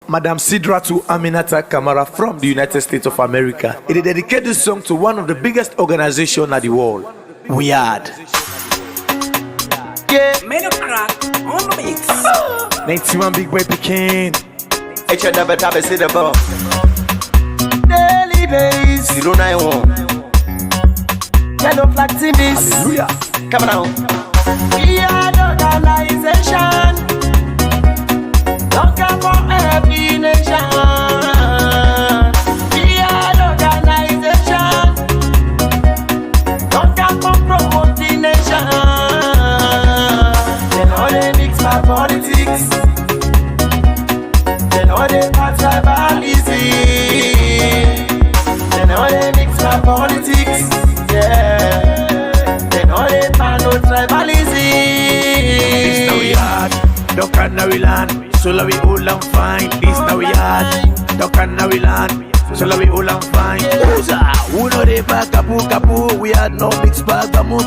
Madam Sidratu Aminata Kamara from the United States of America. It is dedicated this song to one of the biggest organizations in the world. We had. Yeah, made a crack on the mix. 91 big boy Pekin. It's your double tap, see the bomb. Daily days. 091. Yellow flag in this. Hallelujah. Come on. We are the organization. Don't care for every nation. We are the organization. Don't care for promoting nation. They know they mix my politics. They know they pass tribalism. They know they mix my politics. Yeah. They know they pan no tribalism. This now we had. Don't can now we land. So we all and fine. This now we had. Don't can now we land. So we all and fine. Who know they back kapu. We had no mixed bag bamu.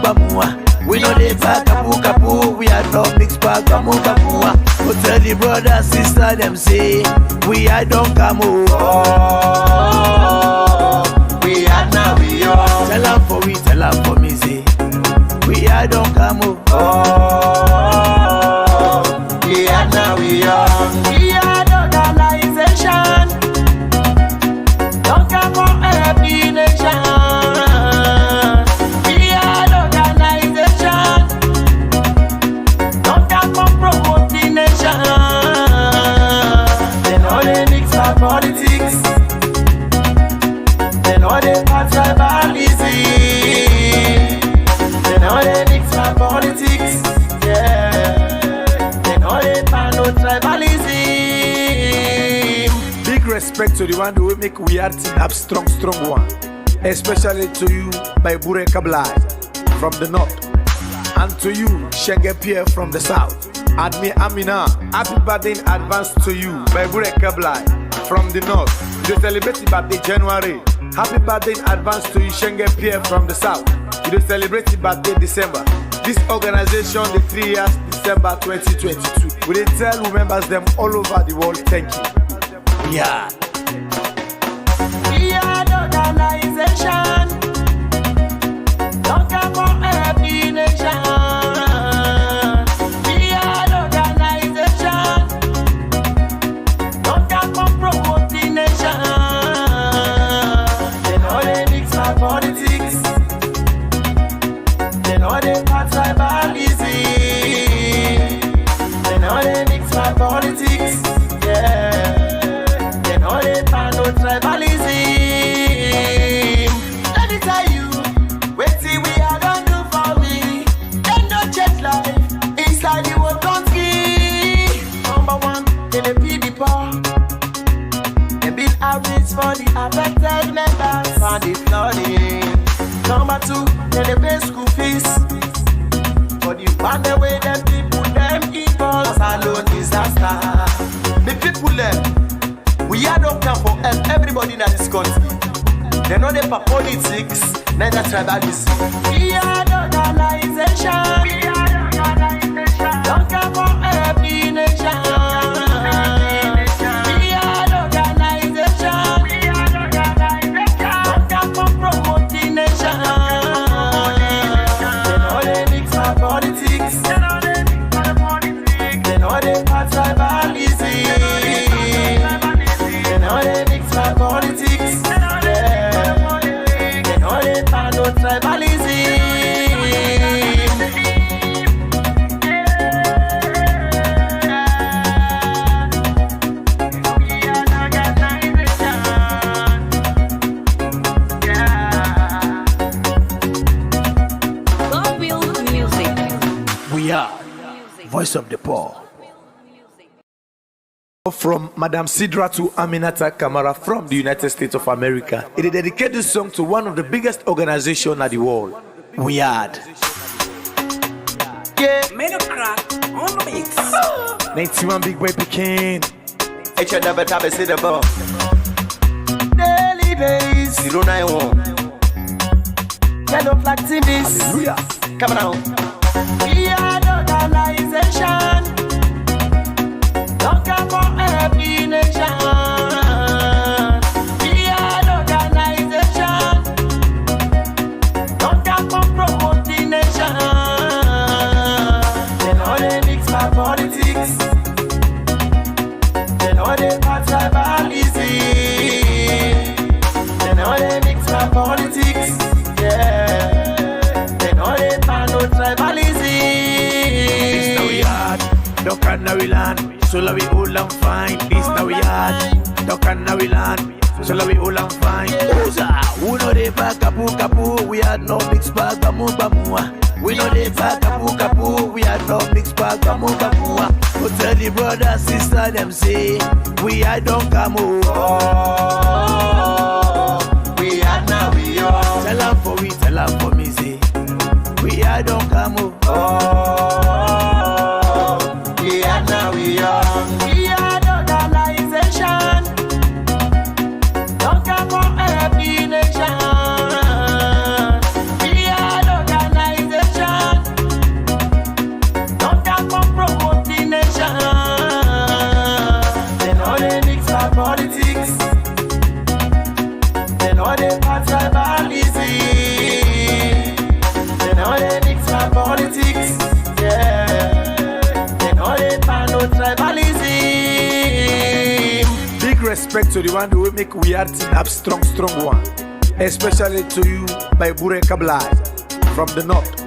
We know they back kapu. We had no mixed bag bamu. Go tell the brother sister them say we had don't come over. We are now we are. Tell them for me say we had don't come over. We are now we are. We are the organization. Don't care for every nation. We are the organization. Don't care for promoting nation. They know they mix our politics. They know they pass tribalism. They know they mix my politics. Yeah. They know they pan no tribalism. Big respect to the one who will make we are team up strong one. Especially to you, by Bure Kablai from the north. And to you, Shenge Pierre from the south. Admi Amina, happy birthday in advance to you, by Bure Kablai from the north. You celebrate your birthday January. Happy birthday in advance to you, Shenge Pierre from the south. You celebrate your birthday December. This organization, the 3 years, December 2022. We did tell who members them all over the world, thank you. Yeah. We are the organization. Don't care for every nation. We are the organization. Don't care for promoting nation. They know they mix my politics. They know they pass tribalism. They know they mix my politics. Yeah. They know they pan no tribalism. Let me tell you, wait till we are gonna do for me. They no jet life inside the world country. Number one, they the people. They build outreach for the affected members for the flooding. Number two, they the pay school fees. For the one the way them people them evil alone disaster. The people them, we are don't care for everybody in this country. They know they for politics, neither tribalism. We are the organization. We are the organization. Don't care for every nation. We are the organization. We are the organization. Don't care for promoting nation. They know they mix our politics. They know they mix our politics. They know they pass tribalism. They know they mix my politics. Yeah. They know they pan no tribalism. God will music. We are Voice of the Poor. From Madam Sidratu Aminata Kamara from the United States of America. It is dedicated this song to one of the biggest organizations in the world. We had. Yeah, Made a crack on the mix. 91 big boy Pekin. It's your double tap, see the bomb. daily days. 091. Yellow flag in this. Hallelujah. Come on. We are the organization. Don't care for every nation. So la we all and fine. This now we had. Talk and now we land. So la we all and fine. Who know they back kapu. We had no mixed bag bamu. We know they back kapu. We had no mixed bag bamu. Go tell the brother sister them say we had don't come over. We are now we are. Tell her for me say we had don't come over. We are now we are. We are the organization. Don't come for every nation. We are the organization. Don't come for promote the nation. They know they mix our politics. They know they part tribalism. They know they mix our politics. Yeah. They know they part no tribalism. Big respect to the one who will make we are team up strong one. Especially to you, by Bure Kablai from the north.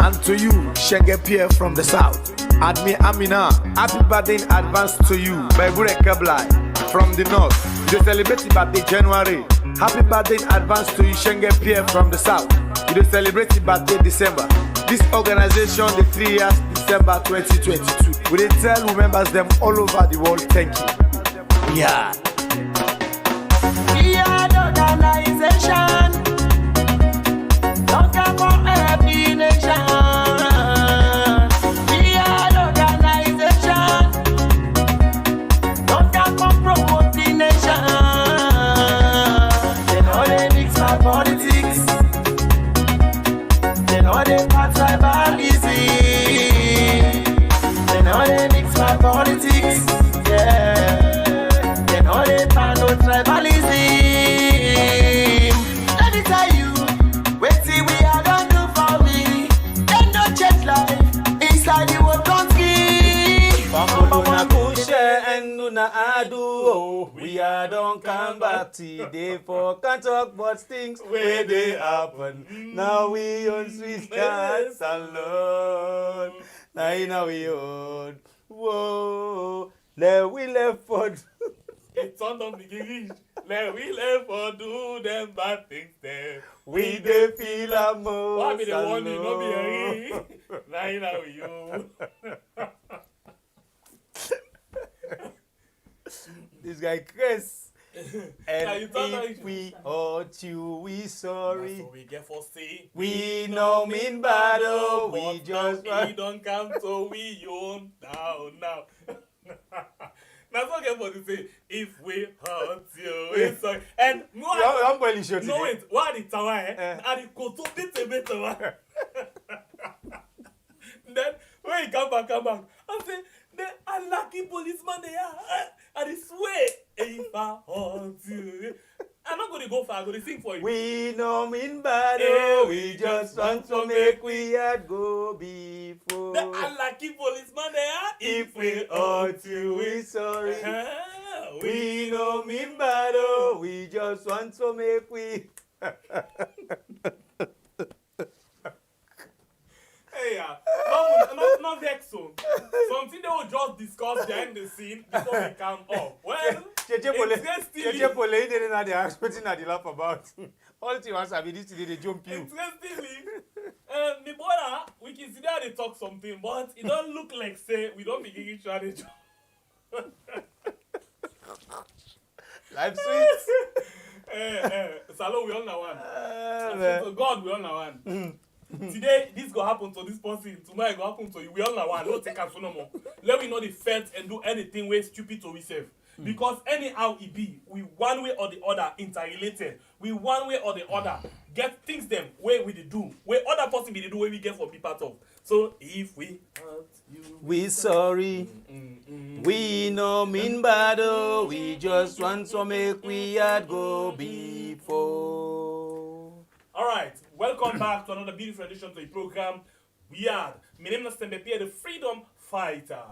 And to you, Shenge Pierre from the south. Admi Amina, happy birthday in advance to you, by Bure Kablai from the north. You celebrate your birthday January. Happy birthday in advance to you, Shenge Pierre from the south. You celebrate your birthday December. This organization, the 3 years, December 2022. We dey tell who members them all over the world, thank you. Yeah. We are the organization. Don't come for every nation. We are the organization. Don't come for promote the nation. They know they mix our politics. They know they part tribalism. They know they mix our politics. Yeah. They know they part no tribalism. Let me tell you, wait till we are done do for me. They no change life inside the world country. Una kushe and una adu. We are don't come back today for can't talk about things where they happen. Now we on Swiss cats alone. Now we on. Whoa, let we left for. It's on the beginning. Let we left for do them bad things there. We dey feel a most. Why be the one you know be a now you. This guy Chris. And you thought if we hurt you, we sorry. That's what we get for say. We no mean battle, we But just now he don't come, so we own down now. That's what get for to say. If we hurt you, we sorry. And no, I'm really sure no, today. wait. What the tower? And the koto bit a bit tower. Then when he come back, I say, the unlucky policeman they are. And he swear, if I hurt you. I'm not going to go far, I'm going to sing for you. We no mean battle, we just want to make we had go before. The unlucky policeman they are. If we hurt you, we sorry. We no mean battle, we just want to make we. Hey, not vex so. Something they will just discuss behind the scene before we come up. Well, Cheche Pole didn't have the expecting that they laugh about. All the ones have been this today, they jump you. interestingly, my brother, we can see that they talk something, but it don't look like say we don't begin each other. Life sweet. Salon, we all know one. So God, we all know one. Today, this go happen to this person. Tomorrow, it go happen to you. We all know one. Don't take us no more. Let me know the fence and do anything way stupid to ourselves. Because anyhow it be, we one way or the other interrelated. We one way or the other get things them where we do. Where other person be the do where we get for be part of. So if we hurt you, we sorry. We no mean battle. We just want to make we had go before. Alright, welcome back to another beautiful edition to the program. Weird. My name is Timbo, the freedom fighter.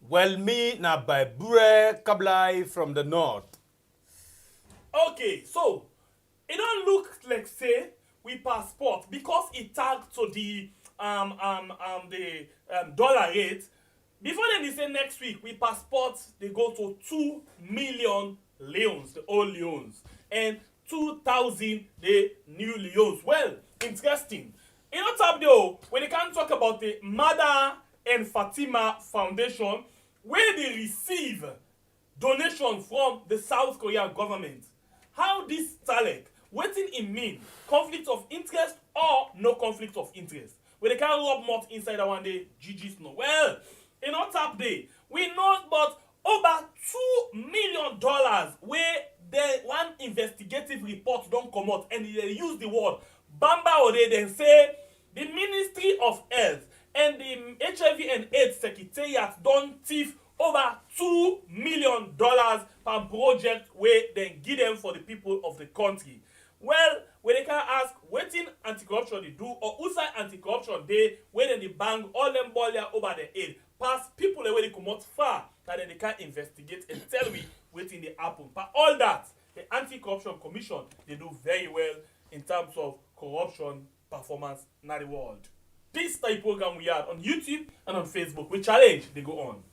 Well, me na by Bure Kablai from the north. Okay, so it don't look like say we passport because it tagged to the dollar rate. Before then, they say next week, we passport, they go to 2 million Leons, the old Leons, and 2,000 the new Leons. Well, interesting. You know, top though, when they can talk about the Mada and Fatima Foundation, where they receive donation from the South Korean government. How this Talek, what it mean? Conflict of interest or no conflict of interest? When they can't rub mouth inside that one day, GG's no. Well, in our top day, we know about over $2 million where the one investigative report don't come out and they use the word Bamba or they then say the Ministry of Health and the HIV and AIDS Secretariat don't thief over $2 million per project where they give them for the people of the country. Well, when they can ask wetin anti-corruption they do or who say anti-corruption they when they bang all them boiler over the head pass people the way they come out far that then they can investigate and tell me wetin they happen. But all that, the Anti-Corruption Commission, they do very well in terms of corruption performance in the world. This type program we have on YouTube and on Facebook. We challenge, they go on.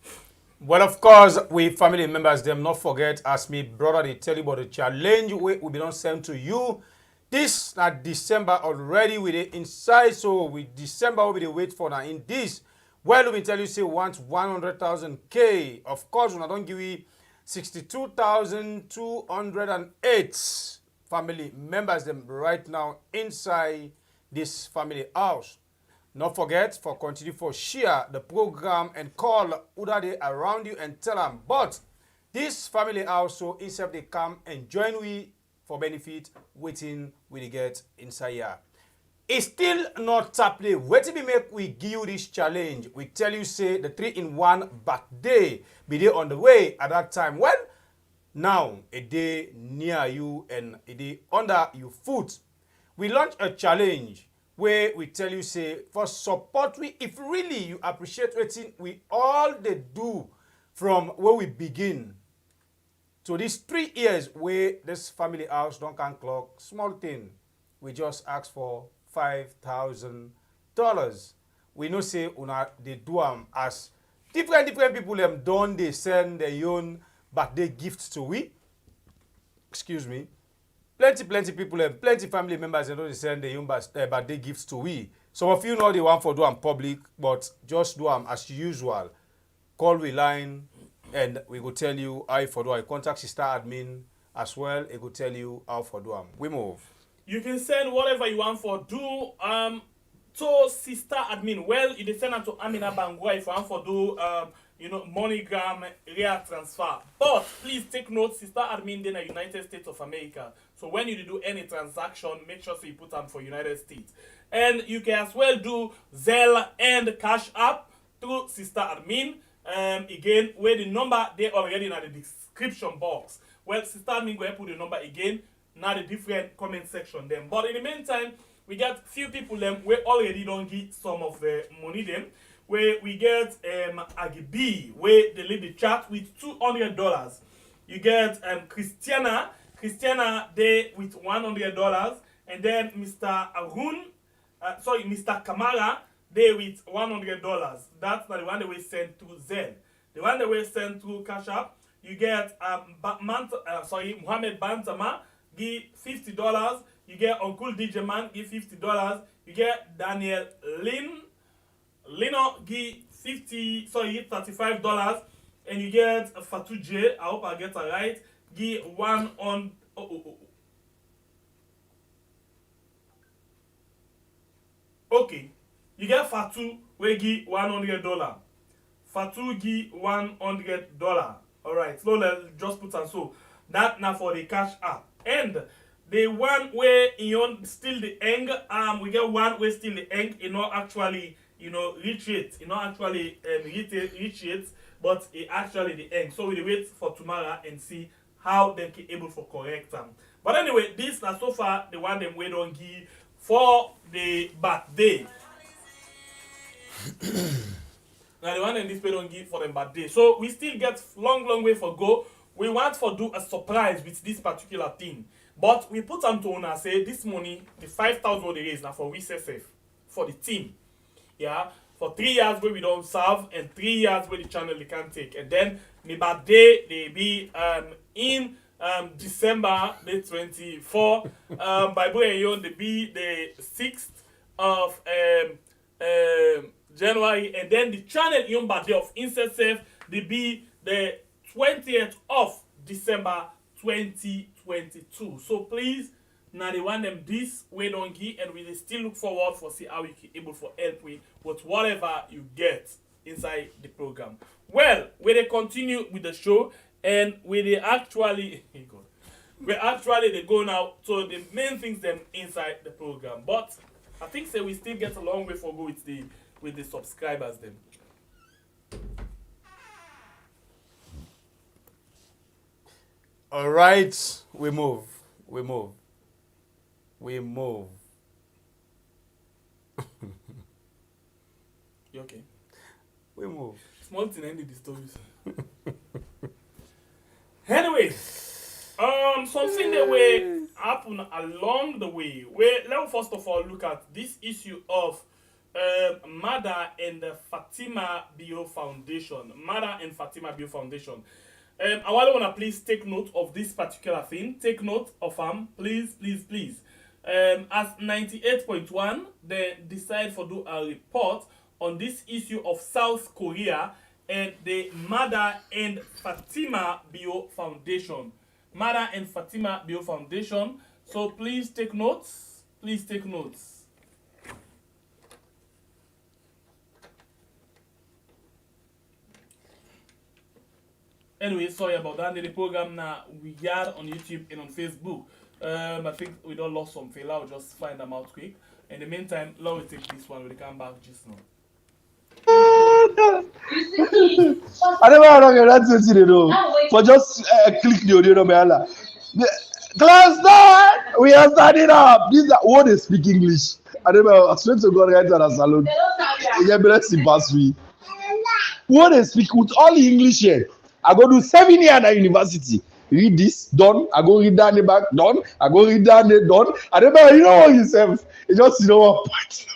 Well, of course, we family members, them not forget, as me brother, they tell you about the challenge we be don't send to you. This not December already with the inside, so with December we will wait for now. In this, well, we tell you say want 100,000 K. Of course, we don't give you 62,208 family members them right now inside this family house. Not forget for continue for share the program and call other day around you and tell them. But this family also instead they come and join we for benefit waiting we get inside here. It's still not taply. Wait till we make we give you this challenge. We tell you say the 3-in-1 birthday be there on the way at that time. Well, now a day near you and a day under your foot. We launch a challenge where we tell you say for support we if really you appreciate what we all they do from where we begin to these 3 years where this family house don't can clock small thing we just ask for $5,000. We know say una they do as different people them done they send their own birthday gifts to we. Excuse me. Plenty people and plenty family members they send their own birthday gifts to we. Some of you know they want for do them public, but just do them as usual. Call we line and we will tell you how for do I contact sister admin as well. It will tell you how for do them. We move. You can send whatever you want for do to sister admin. Well, you can send them to Amina Bangwa if you want for do MoneyGram real transfer. But please take note, sister admin in the United States of America. So when you do any transaction, make sure so you put them for United States. And you can as well do ZELLE and CASHAPP through sister admin. Again, where the number they already in the description box. Well, sister admin go ahead put the number again. Now the different comment section them. But in the meantime, we get few people them we already don't get some of the money them. Where we get Agibi, where they lead the chat with $200. You get Christiana they with $100, and then Mr. Mr. Kamara they with $100. That's not the one that we send to ZELLE. The one that we send to CASHAPP, you get Mohammed Bantama give $50. You get Uncle DJ Man give $50. You get Daniel Lino give $35, and you get Fatou J. I hope I get it right. Give one on. Okay, you get Fatou we give $100. Fatou give $100. All right, so let's just put on so that now for the cash app and. The one where you still the end, we get one where still the end, actually, reach it. Actually reach it, but it actually the end. So we wait for tomorrow and see how they can able for correct them. But anyway, this now so far the one them we don't give for the birthday. Now the one them this we don't give for the birthday. So we still get long way for go. We want for do a surprise with this particular thing. But we put them to say this money, the 5,000 they raise now for we safe for the team. Yeah. for 3 years where we don't serve and 3 years where the channel they can take. And then my birthday they be in December the 24th. By Leone they be the 6th of January, and then the channel in birthday of Incest they be the 20th of December 2022. So please, now they want them this way don't give, and we still look forward for see how we can able for help with whatever you get inside the program. Well, we they continue with the show, and we they actually they go now to the main things them inside the program. But I think we still get a long way for go with the subscribers them. All right, we move. You okay? We move. Small thing ended the stories. Anyway, something that will happen along the way. Let's first of all look at this issue of Mada and the Fatima Bio Foundation. Mada and Fatima Bio Foundation. I want to please take note of this particular thing. Take note of please. As 98.1, they decide for do a report on this issue of South Korea and the Mada and Fatima Bio Foundation. Mada and Fatima Bio Foundation. So please take notes. Anyway, sorry about that. The program now we are on YouTube and on Facebook. I think we don't lost some fail. I'll just find them out quick. In the meantime, let me take this one. We'll come back just now. I never know that's what you know. For just click the audio number. Class done. We are starting up. These are what they speak English. I swear to God, right at a salon. Yeah, but let's see, pass me. What they speak with all the English here. I go do 7 years at university. Read this, done. I go read that in the back, done. I go read that, done. I don't know, you know what yourself. You just you know what part.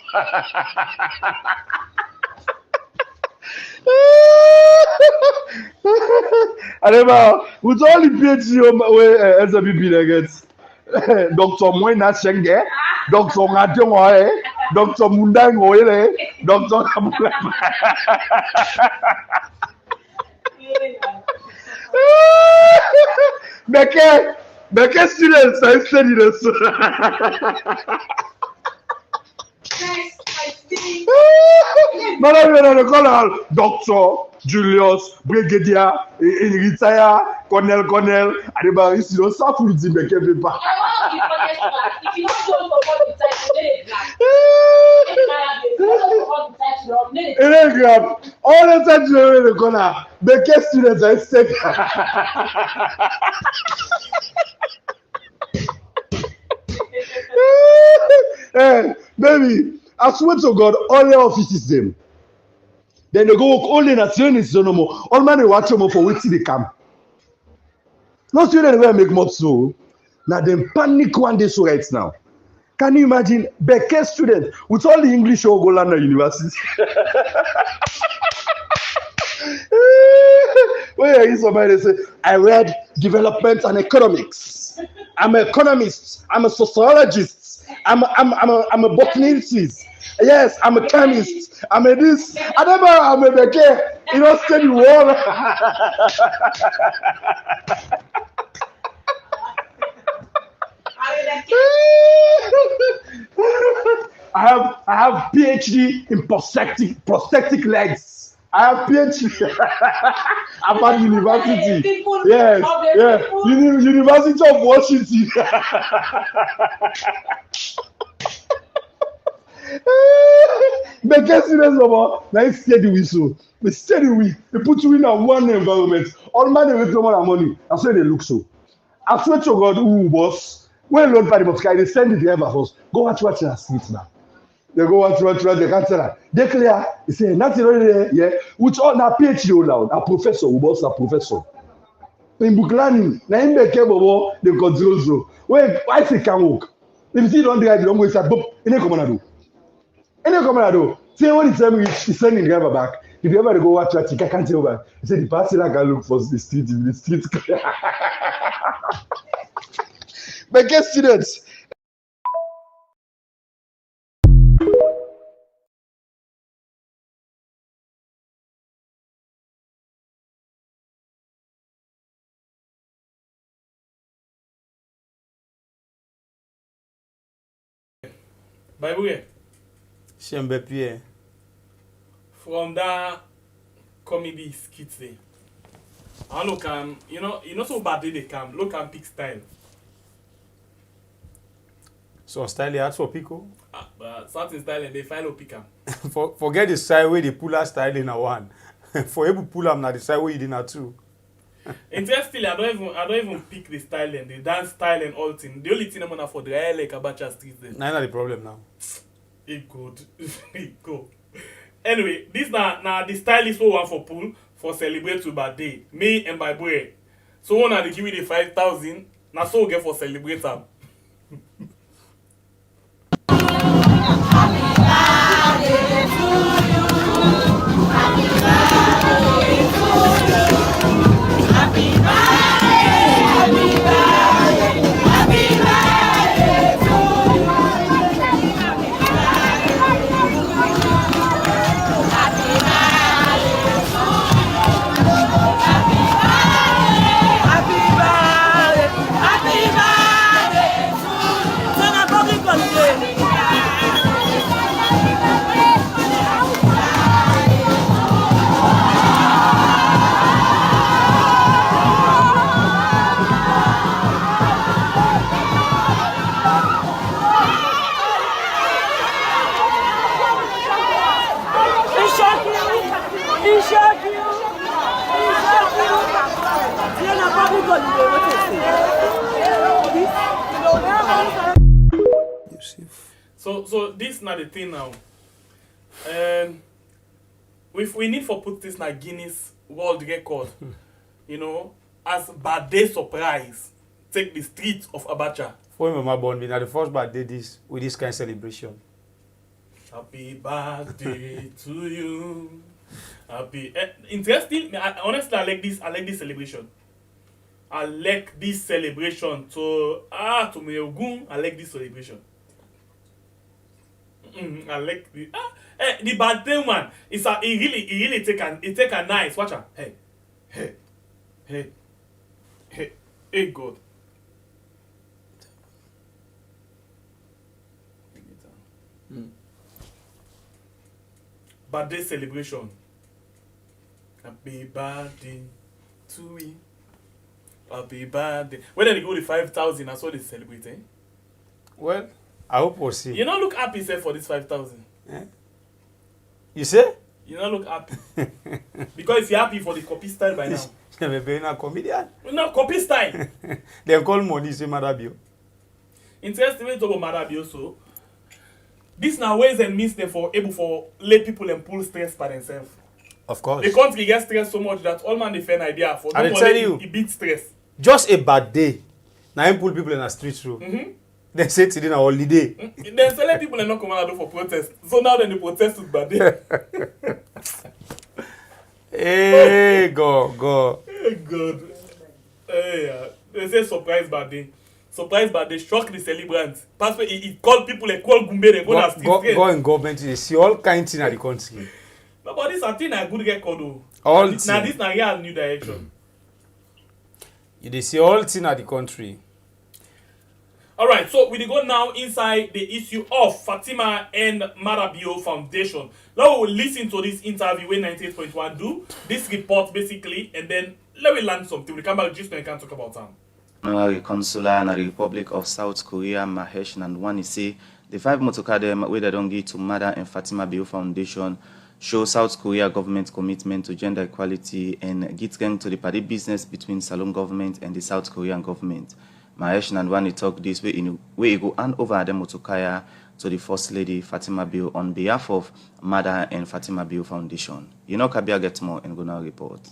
I don't know. With all the PhD where SWP gets. Dr. Moina Shenge, Dr. Ngajongoe, Dr. Mundangoe, Dr. Beke students, I study this. Madam, we call Dr. Julius, Brigadier, retire, Colonel, Adeba, you don't suffer with the Beke paper. If you don't go for the title, all the time you're in the corner, Beke students, I said. Hey, baby, I swear to God, all the offices them. Then they go work all the nationalists no more. All man they watch them for waiting they come. No student will make more so. Now them panic one day so right now. Can you imagine Beke student with all the English or go land university? When I hear somebody say, I read development and economics. I'm an economist. I'm a sociologist. I'm a botanist. Yes, I'm a chemist. I'm a this. I never. I'm a Beke. You don't study water. I have PhD in prosthetic legs. I have PhD about university. Yes, yeah. University of Washington. But guess what? Now steady whistle. We steady we. They put you in a one environment. All man they make no more money. That's why they look so. I swear to God, who boss? When Lord Paddy Sky, they send it to ever house. Go watch your streets now. They go watch, they can't tell her. They clear. They say, nothing really, yeah. Which all now PhD loud, a professor, who boss a professor. In book learning, now in the cable, they control so. Why say can work? If you don't drive, you don't go inside, but in a common do. See when he tell me he's sending the driver back. If you ever go watch that, I can't tell back. He said the party like I look for the street in the street. But guess students. By the way, Shembe from that comedy skit there, I look you know so bad they come. Look and pick style. So style ask for Pico. But certain style and they finally pick them. Forget the side where they pull out style in a one. For able pull them now the side where you did not two. Interestingly, I don't even pick the style and the dance style and all thing. The only thing I'm gonna for the I like Abacha street there. Not the problem now. It good. It go. Anyway, this now the style is one for pool for celebrate to birthday. Me and my boy. So one they give me the 5,000. Now so get for celebrate them. So this not the thing now. We need to put this na Guinness World Record, you know, as birthday surprise. Take the streets of Abacha. For my born, we the first birthday this with this kind of celebration. Happy birthday to you. Happy. Interesting. Honestly, I like this. I like this celebration. I like this celebration. To my Ogun, I like this celebration. I like the birthday one. It really take a nice. Watch out. Hey, God. Birthday celebration. Happy birthday to me. Happy birthday. When they go to 5,000, I saw they celebrate. Well, I hope we'll see. You don't look happy, sir, for this 5,000. Eh? You say? You don't look happy. Because you're happy for the copy style by now. You're a comedian. No, copy style. They call money, say Madabio. Interesting way to talk about Madabio, so. This now ways and means them for able for lay people and pull stress by themselves. Of course. The country gets stressed so much that all man defend idea for I tell you, it beats stress. Just a bad day. Now you pull people in a street through. They say today na holiday. Then select people and not come out for protest. So now then the protest is bad day. Hey, go. Hey, God. Hey, they say surprise bad day. Surprise bad day. Shock the celebrants. Pass where it call people and call Gumbe and go in government. They see all kinds in the country. No, but this I think a good record though. All now this na real new direction. You see all things at the country. Alright, so we go now inside the issue of Fatima and Marabio Foundation. Now we will listen to this interview when 98.1 do, this report basically, and then let me learn something. We come back just when we can talk about them. Honorary Consular in the Republic of South Korea, Mahesh Nandwani say the 5 motokadem where they don't give to Mother and Fatima Bio Foundation show South Korea government commitment to gender equality and get to the party business between Salon government and the South Korean government. Mahesh Nandwani talk this way in way go hand over the motokaya to the First Lady Fatima Bio on behalf of Mother and Fatima Bio Foundation. You know Kabia get more and gonna report.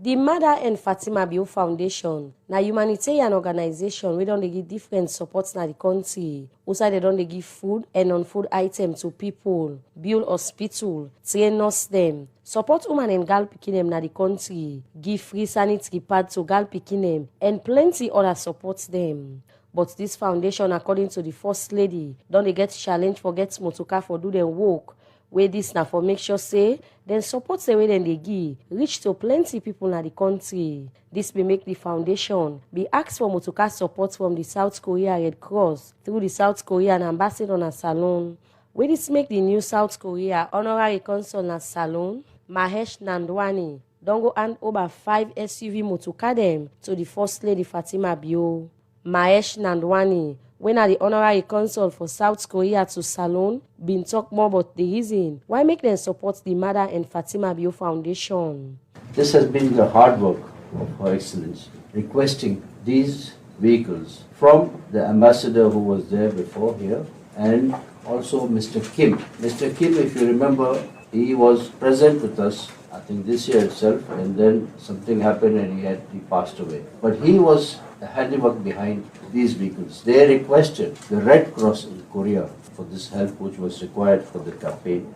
The Mada and Fatima Bio Foundation na humanitarian organization wey don dey give different support na the country. Also, they don dey give food and non-food items to people, build hospital, train nurse them, support women and girl pikin dem na the country, give free sanitary pad to girl pikin dem, and plenty other support them. But this foundation, according to the First Lady, don dey get challenge for get motoka for do dem work. Wey this na for make sure say then support the way then they give reach to plenty people in the country. This will make the foundation be asked for motoka support from the South Korea Red Cross through the South Korean ambassador na Salon. Wey this make the new South Korea honorary consul na Salon, Mahesh Nandwani, don go hand over 5 SUV motoka them to the First Lady Fatima Bio. Mahesh Nandwani, when are the honorary consul for South Korea to Salon, been talk more about the reason why make them support the Mada and Fatima Bio Foundation. This has been the hard work of Her Excellency, requesting these vehicles from the ambassador who was there before here, and also Mr. Kim. Mr. Kim, if you remember, he was present with us, I think this year itself, and then something happened and he passed away. But he was the handiwork behind these vehicles. They requested the Red Cross in Korea for this help which was required for the campaign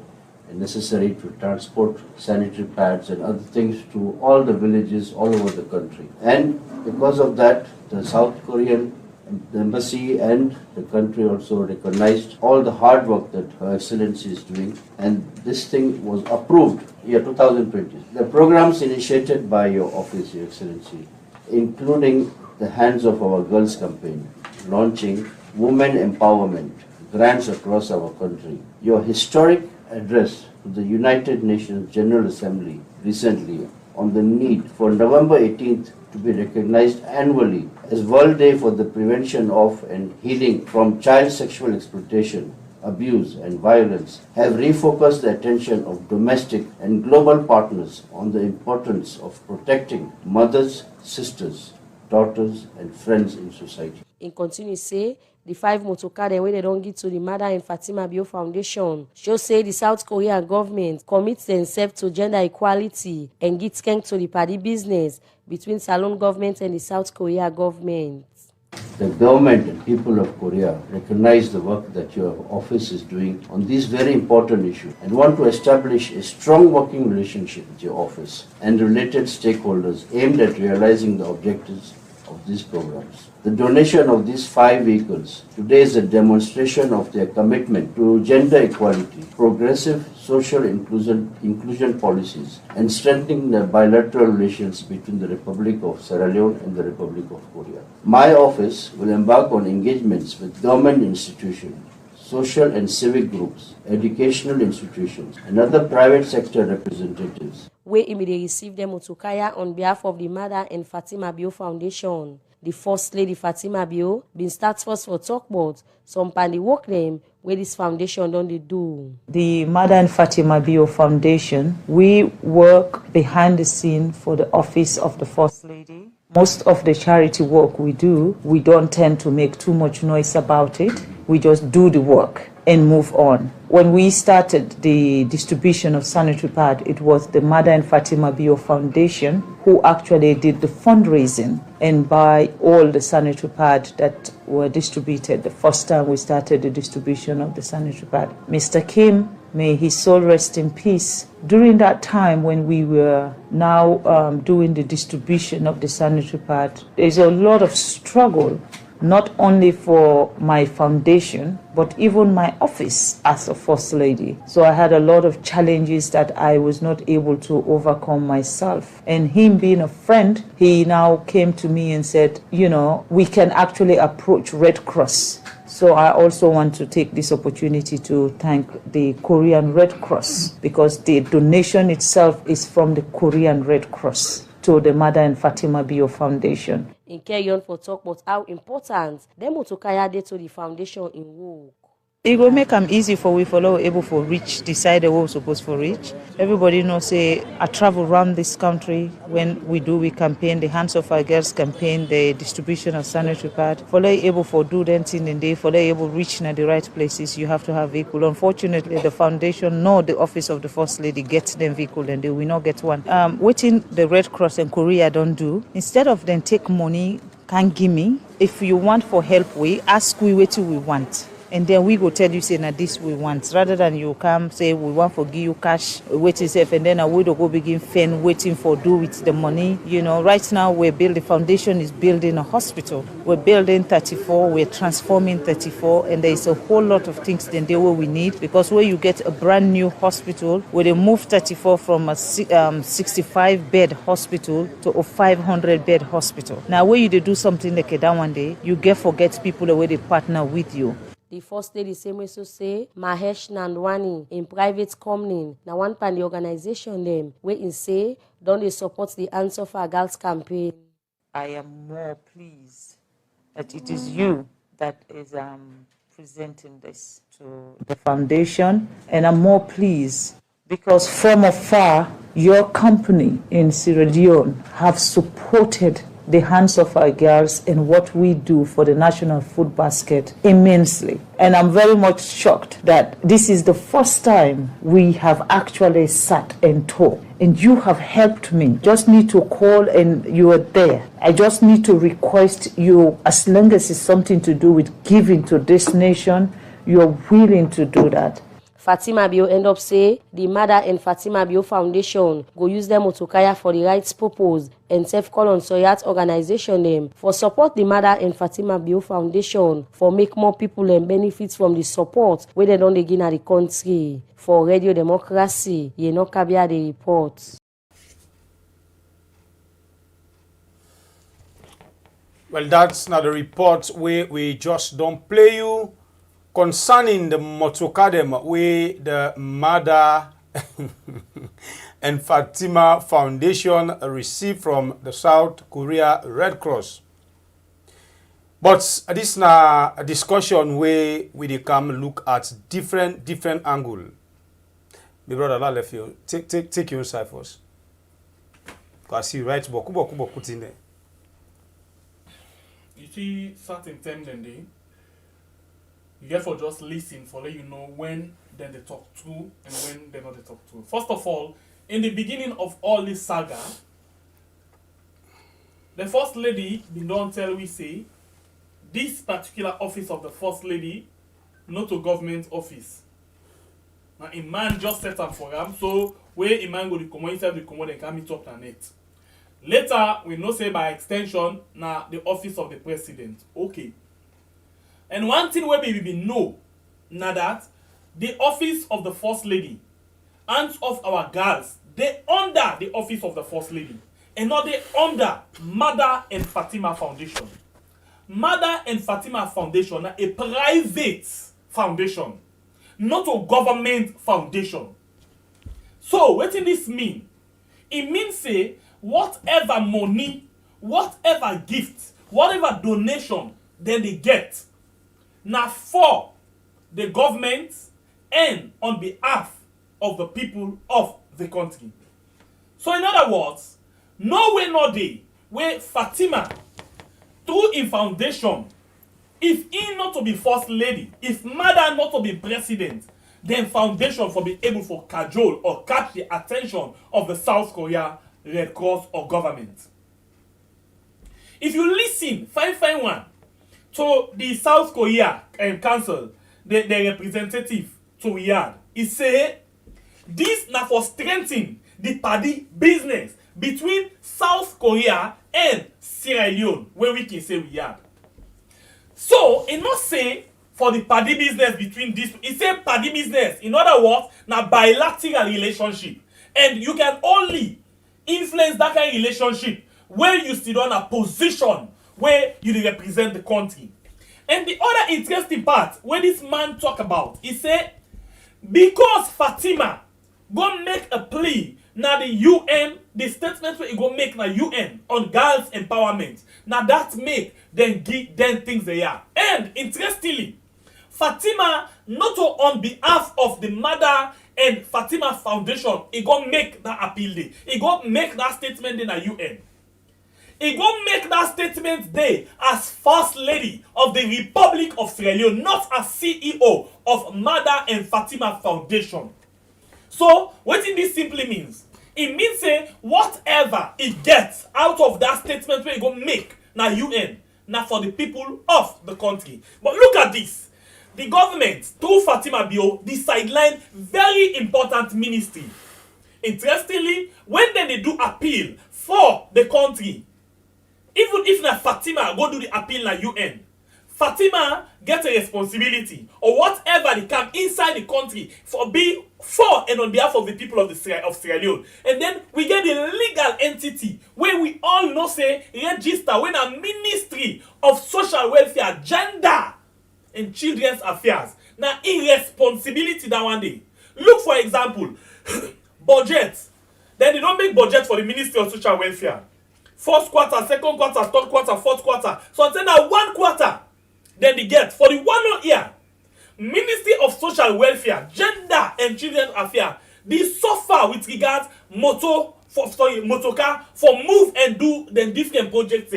and necessary to transport sanitary pads and other things to all the villages all over the country. And because of that, the South Korean embassy and the country also recognized all the hard work that Her Excellency is doing, and this thing was approved year 2020. The programs initiated by your office, Your Excellency, including the Hands of Our Girls campaign, launching women empowerment grants across our country. Your historic address to the United Nations General Assembly recently on the need for November 18th to be recognized annually as World Day for the Prevention of and Healing from Child Sexual Exploitation, Abuse and Violence have refocused the attention of domestic and global partners on the importance of protecting mothers, sisters, daughters and friends in society. In continue say, the 5 motoka dem wey they don't give to the Mada and Fatima Bio Foundation show say the South Korean government commits themselves to gender equality and give strength to the party business between Salon government and the South Korea government. The government and people of Korea recognize the work that your office is doing on these very important issues and want to establish a strong working relationship with your office and related stakeholders aimed at realizing the objectives of these programs. The donation of these 5 vehicles today is a demonstration of their commitment to gender equality, progressive social inclusion policies, and strengthening the bilateral relations between the Republic of Sierra Leone and the Republic of Korea. My office will embark on engagements with government institutions, social and civic groups, educational institutions, and other private sector representatives. We immediately received them Motokaya on behalf of the Mada and Fatima Bio Foundation. The First Lady Fatima Bio been start first for talk about some pandy work them where this foundation don't they do. The Mada and Fatima Bio Foundation, we work behind the scene for the office of the First Lady. Most of the charity work we do, we don't tend to make too much noise about it. We just do the work and move on. When we started the distribution of sanitary pad, it was the Mada and Fatima Bio Foundation who actually did the fundraising and buy all the sanitary pad that were distributed the first time we started the distribution of the sanitary pad. Mr. Kim, may his soul rest in peace. During that time when we were now doing the distribution of the sanitary pad, there's a lot of struggle, not only for my foundation, but even my office as a First Lady. So I had a lot of challenges that I was not able to overcome myself. And him being a friend, he now came to me and said, you know, we can actually approach Red Cross. So I also want to take this opportunity to thank the Korean Red Cross, because the donation itself is from the Korean Red Cross to the Mada and Fatima Bio Foundation. In carry on for talk about how important them Motokaya did to the foundation in work. It will make them easy for we follow able for reach, decide where we're supposed to reach. Everybody knows, say, I travel around this country when we campaign, the Hands of Our Girls campaign, the distribution of sanitary pad. For they able for do them thing in day, for they able reach in the right places, you have to have vehicle. Unfortunately, the foundation nor the office of the First Lady gets them vehicle and they will not get one. Waiting the Red Cross and Korea don't do, instead of them take money, can't give me. If you want for help, we ask we what we want. And then we go tell you, say, now this we want. Rather than you come, say, we want for give you cash, wait yourself, and then we don't go begin fan waiting for do with the money. You know, right now we're building, foundation is building a hospital. We're building 34, we're transforming 34, and there's a whole lot of things then there we need, because where you get a brand new hospital, where they move 34 from a 65-bed hospital to a 500-bed hospital. Now, where you do something like that one day, you forget people the way they partner with you. The First Lady same way so say Mahesh Nandwani in private company na one pan the organization them where in say don't they support the Answer for Girls campaign. I am more pleased that it is you that is presenting this to the foundation, and I'm more pleased because from afar your company in Sierra Leone have supported the Hands of Our Girls and what we do for the National Food Basket immensely. And I'm very much shocked that this is the first time we have actually sat and talked. And you have helped me. Just need to call and you are there. I just need to request you, as long as it's something to do with giving to this nation, you're willing to do that. Fatima Bio end up say the Mother and Fatima Bio Foundation go use them to kaya for the rights purpose and self-call on Soyat organization them for support the Mother and Fatima Bio Foundation for make more people and benefits from the support where they don't begin at the country. For Radio Democracy, you know Kabia the report. Well, that's not the report where we just don't play you concerning the Motokadem where the Mother and Fatima Foundation received from the South Korea Red Cross. But this is a discussion where we come look at different angle. My brother, I left you. Take your side first. Because he writes boku in there. You see certain times then they you therefore just listen for let you know when then they talk to and when they're not they talk to. First of all, in the beginning of all this saga, the First Lady did not tell we say this particular office of the First Lady not a government office. Now a man just set up for him, so where a man go to come inside the commode and come talk on it. Later, we know say by extension now the office of the president. Okay. And one thing where we know now that the office of the First Lady, Hands of Our Girls, they under the office of the First Lady, and not they under Mother and Fatima Foundation. Mother and Fatima Foundation are a private foundation, not a government foundation. So what does this mean? It means say whatever money, whatever gift, whatever donation then they get, now for the government and on behalf of the people of the country. So in other words, no way no day where Fatima through in foundation, if he not to be First Lady, if Mother not to be president, then foundation for be able for cajole or catch the attention of the South Korea Red Cross or government. If you listen, fine one, to the South Korea Council, the representative to Riyadh, he say this na for strengthening the party business between South Korea and Sierra Leone, where we can say Riyadh. So, he not say for the party business between this, he say party business. In other words, na bilateral relationship. And you can only influence that kind of relationship where you still on a position where you represent the country. And the other interesting part, where this man talk about, he say, because Fatima go make a plea now the UN, the statement where he go make now UN on girls empowerment. Now that make then give them things they are. And interestingly, Fatima, not on behalf of the mother and Fatima Foundation, he go make that appeal day. He go make that statement in the UN. He go make that statement day as First Lady of the Republic of Sierra Leone, not as CEO of Mother and Fatima Foundation. So, what this simply means? It means say whatever it gets out of that statement where you go make na UN, na for the people of the country. But look at this. The government, through Fatima Bio, the sideline very important ministry. Interestingly, when they do appeal for the country, even if na Fatima go do the appeal na UN, Fatima gets a responsibility or whatever they come inside the country for be for and on behalf of the people of Sierra Leone. And then we get the legal entity where we all know say register when a Ministry of Social Welfare, Gender and Children's Affairs. Now irresponsibility that one day. Look for example, budget. Then they don't make budget for the Ministry of Social Welfare. First quarter, second quarter, third quarter, fourth quarter. So until now 1 quarter. Then they get for the 1 year, Ministry of Social Welfare, Gender and Children's Affairs, they suffer with regards motorcar for move and do the different projects.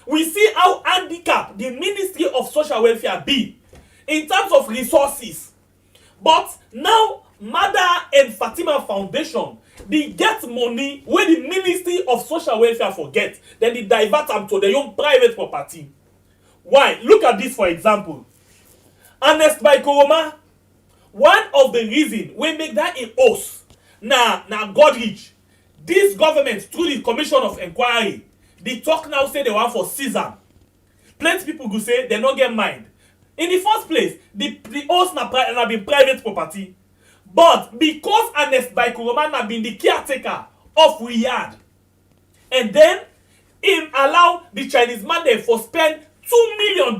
We see how handicapped the Ministry of Social Welfare be in terms of resources. But now, Mother and Fatima Foundation, they get money where the Ministry of Social Welfare forget. Then they divert them to their own private property. Why? Look at this for example. Ernest by Koroma, one of the reasons we make that in us, now Godrich, this government through the Commission of Inquiry, they talk now say they want for Caesar. Plenty people go say they don't get mind. In the first place, the house na been private property. But because Ernest by Koroma na been the caretaker of Riyadh, and then him allow the Chinese man there for spend $2 million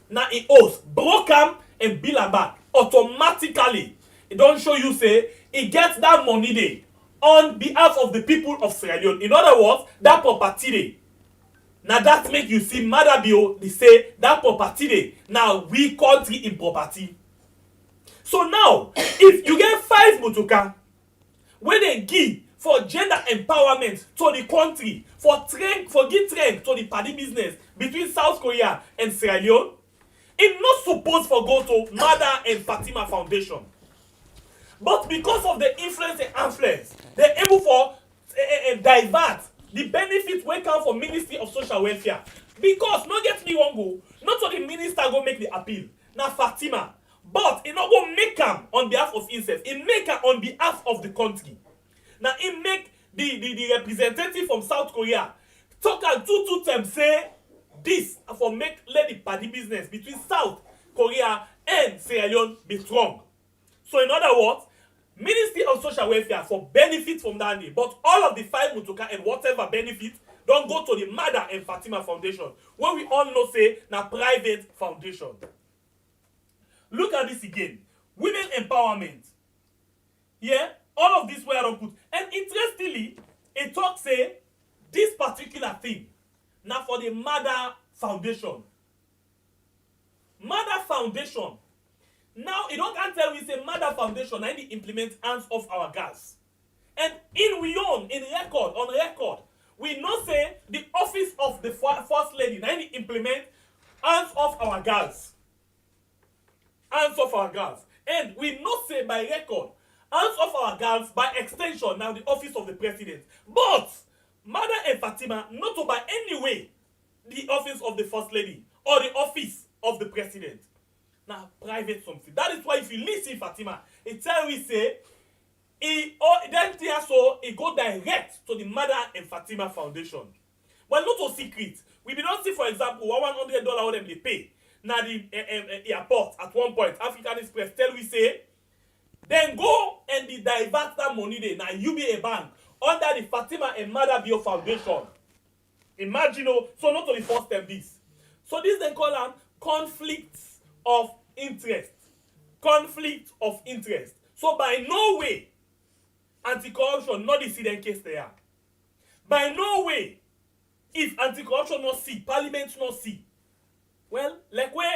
na in house, broke him and bill am back automatically. It don't show you say he gets that money there on behalf of the people of Sierra Leone. In other words, that property there. Now that make you see Madabio, they say that property there. Now we country in property. So now, if you get 5 motoka, when they give for gender empowerment to the country, for give train to the party business between South Korea and Sierra Leone, it's not supposed for go to Mother and Fatima Foundation. But because of the influence, they're able for divert the benefits wey come from Ministry of Social Welfare. Because, no get me wrong go, not so the minister go make the appeal. Now Fatima. But he not go make am on behalf of himself. He make am on behalf of the country. Now he make the representative from South Korea talk and two times say this for let the party business between South Korea and Sierra Leone be strong. So in other words, Ministry of Social Welfare for benefit from that day, but all of the 5 motoka and whatever benefit don't go to the Mother and Fatima Foundation, where we all know say na private foundation. Look at this again. Women empowerment. Yeah, all of this where I don't put. And interestingly, it talks say this particular thing now for the Mother Foundation. Mother Foundation. Now, it don't can tell we say Mother Foundation and they implement hands off our girls. And in Leone, on record, we know say the office of the First Lady and they implement hands off our girls. Hands off our girls. And we know say by record, hands off our girls by extension now the office of the President. But Mother and Fatima, not to by any way the office of the First Lady or the office of the President. Now, private something. That is why if you listen Fatima, it tell we say, he go direct to the Mother and Fatima Foundation. But not a secret. We did not see, for example, $100 what them they pay. Now the airport at one point, African Express tell we say, then go and they divert that money there. Now UBA Bank under the Fatima and Mother Bio Foundation. Imagine, so not only first step this. So this then call them conflicts of interest. Conflict of interest. So by no way, anti-corruption not the student case there. By no way, if anti-corruption not see, parliament not see, Well, like where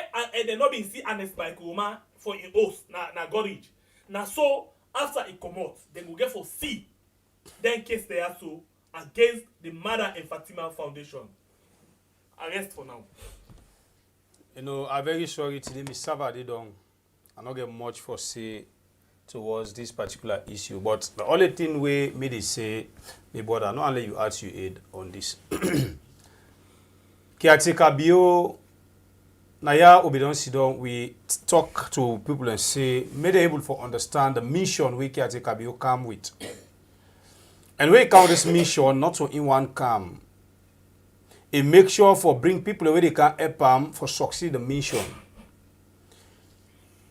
they not been see honest by Kuruma for in host na gorage. Na so after it come out, they will get for C. Then case they are so against the Mother and Fatima Foundation. Arrest for now. You know, I'm very sorry today, Miss Sava, they don't. I don't get much for say towards this particular issue. But the only thing we made is say, my brother, not only you ask you aid on this. Caretaker bio, Naya Obidon Sidon, we talk to people and say, may they able to understand the mission we caretaker bio come with. And we count this mission not so in one come. It make sure for bring people where they can help them for succeed the mission.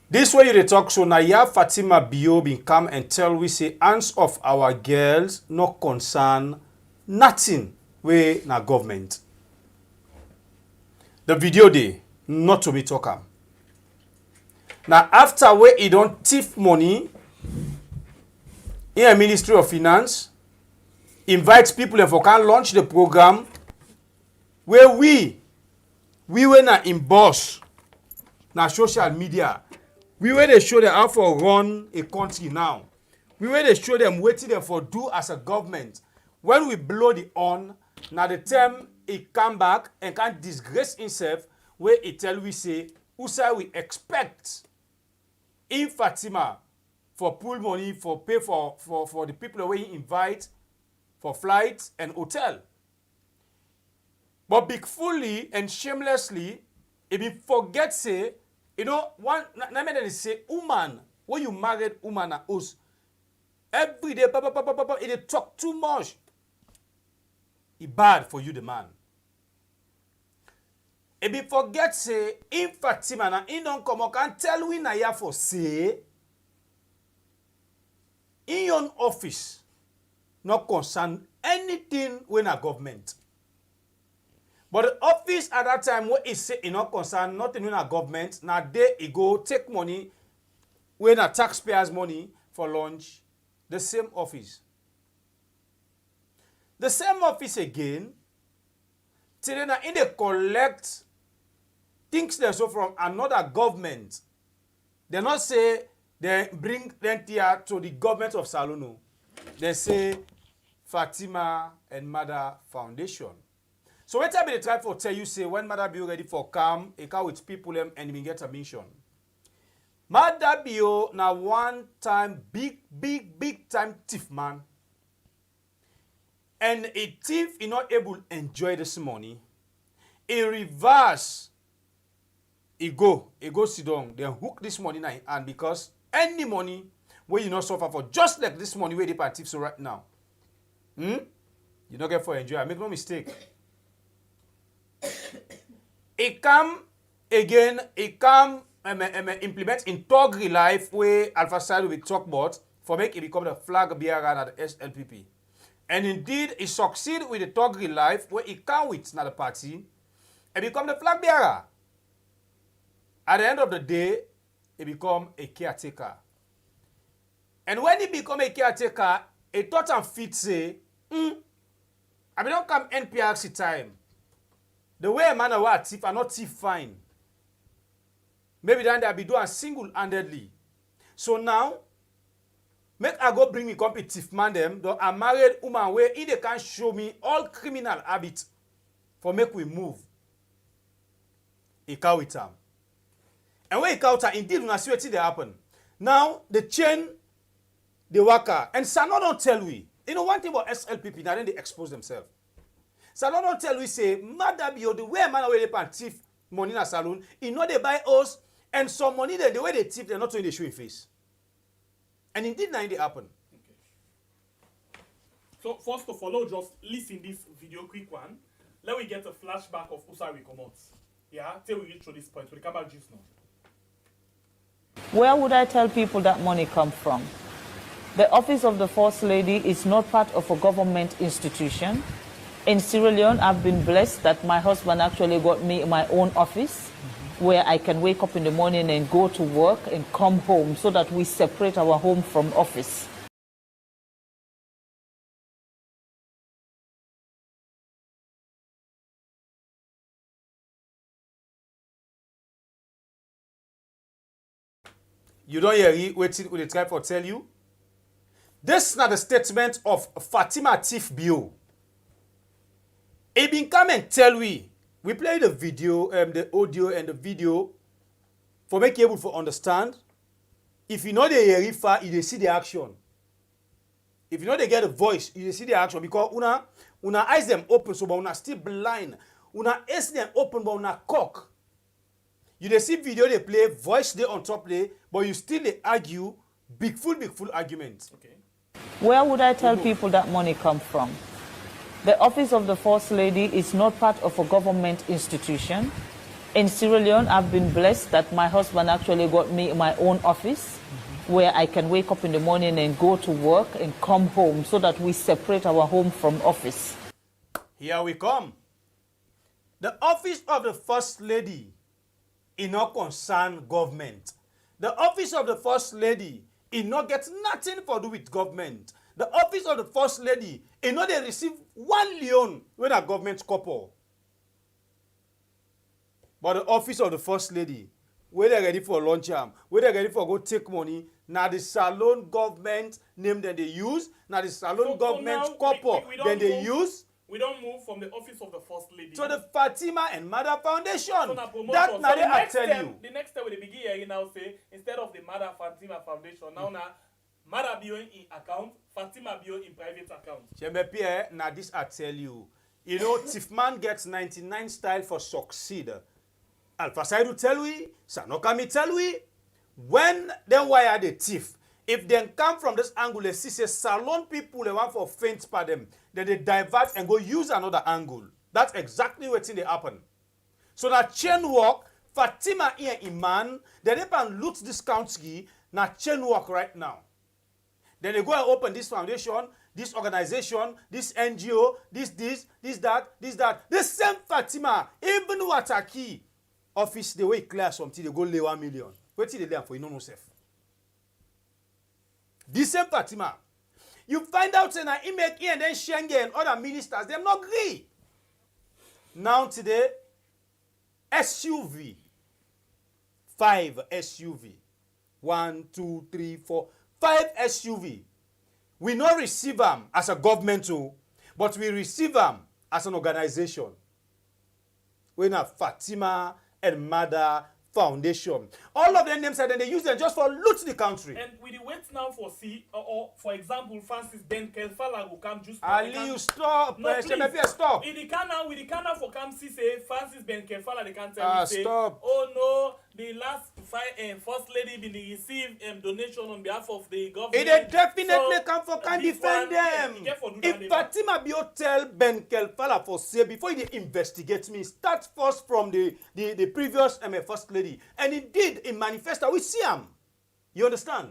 This way they talk so Naya Fatima Bio bin come and tell we say hands of our girls not concern nothing we na government. The video day not to be talk am. Now after we he don't thief money in a Ministry of Finance, invites people and for can launch the program where we were na in boss na social media. We were they show them how for run a country now. We were they show them waiting them for do as a government. When we blow the on, now the time he come back and can disgrace himself where he tell we say, who say we expect in Fatima for pool money for pay for the people where he invite for flights and hotel. But big fully and shamelessly, if you forget say, you know, one na say, woman, when you married woman na us, every day, it talk too much. It bad for you, the man. If you forget say, in Fatima na in don't come can tell we na ya for say, in your office, not concern anything when a government. But the office at that time, what is say, not concern nothing when a government, now they go take money, when a taxpayers' money for lunch, the same office. The same office again, till then in they collect things they so from another government. They not say they bring them here to the government of Salono. They say Fatima and Mother Foundation. So when time they try for tell you say when Mother be ready for come, a car with people and we get a mission. Mother Bio na one time big time thief man. And a thief is not able to enjoy this money. In reverse, he go sit down, then hook this money now and because any money where you not suffer for just like this money where they pay thief so right now. You don't get for enjoy. Make no mistake. It come again, implement in Togri life where Alpha Side will be talk about for make it become the flag bearer at the SLPP. And indeed, it succeed with the Togri life where it come with another party and become the flag bearer. At the end of the day, it become a caretaker. And when he become a caretaker, a thought and fit say, I mean, don't come NPRC time. The way a man or a thief are not thief fine. Maybe then they'll be doing single-handedly. So now, make I go bring me complete thief man them, though a married woman where if they can show me all criminal habits for make we move. He cow with them. And when he cow with indeed when I see what they happen. Now, the chain, the worker, and Sano don't tell we. You know one thing about SLPP, now then they expose themselves. Salon don't tell we say, Mother Bio, the way man away they thief money in a salon, you know they buy us, and some money then the way they thief, they're not doing the show in face. And indeed now it happen. Okay. So first of all, just listen this video quick one. Let me get a flashback of Usa we come out. Yeah, till we reach to this point. We'll come back just now. Where would I tell people that money come from? The office of the First Lady is not part of a government institution. In Sierra Leone, I've been blessed that my husband actually got me my own office where I can wake up in the morning and go to work and come home so that we separate our home from office. You don't hear waiting with the try for tell you. This is not the statement of Fatima Thief Bio. He been come and tell we play the video, the audio and the video for make you able to understand. If you know the hear far, you see the action. If you know they get a voice, you see the action because una eyes them open, so but una still blind. Una eyes them open, but una cock. You dey see video they play, voice they on top there, but you still they argue big full argument. Okay. Where would I tell people that money come from? The office of the First Lady is not part of a government institution. In Sierra Leone, I've been blessed that my husband actually got me my own office where I can wake up in the morning and go to work and come home so that we separate our home from office. Here we come. The office of the First Lady is not concern government. The office of the First Lady is not get nothing to do with government. The office of the First Lady is not they receive 1 Leone when a government couple. But the office of the First Lady, where they're ready for lunch, where they're ready for go take money, now the salon government name that they use, now the salon government couple then they use. We don't move from the office of the First Lady to the Fatima and Mother Foundation. So that now I tell you. The next step we begin here now say instead of the Mother Fatima Foundation, now Mother Bio in account, Fatima Bio in private account. Pierre, now this I tell you. You know, Tifman gets 99 style for succeed. Alpha side will tell we, Sanokami tell we, when then why are they thief? If they come from this angle, they see say salon people they want for faint for them, then they divert and go use another angle. That's exactly what's in the happen. So that chain work, Fatima here Iman, then they can loot this country, now chain work right now. Then they go and open this foundation, this organization, this NGO, this, that. The same Fatima, even Wataki office, the way clear something, they go lay 1 million. Wait till they learn for you know self. This same Fatima. You find out saying that Imek and then Schengen and other ministers, them not agree. Now today, SUV. 5 SUV. 1, 2, 3, 4. 5 SUV. We not receive them as a government too, but we receive them as an organization. We have Fatima and Mother Foundation. All of them names and then they use them just for loot the country. And we wait now for or for example, Francis Ben Kelfala will come just Ali, you stop. No, Stop. We can now for come see say Francis Ben Kelfala they can't tell me say, stop. Oh no, the last First Lady been received donation on behalf of the government. It definitely come for can defend them. If Fatima Bio tell Ben Kelfala for say before they investigate me, start first from the previous First Lady. And indeed, in manifesto, we see them. You understand?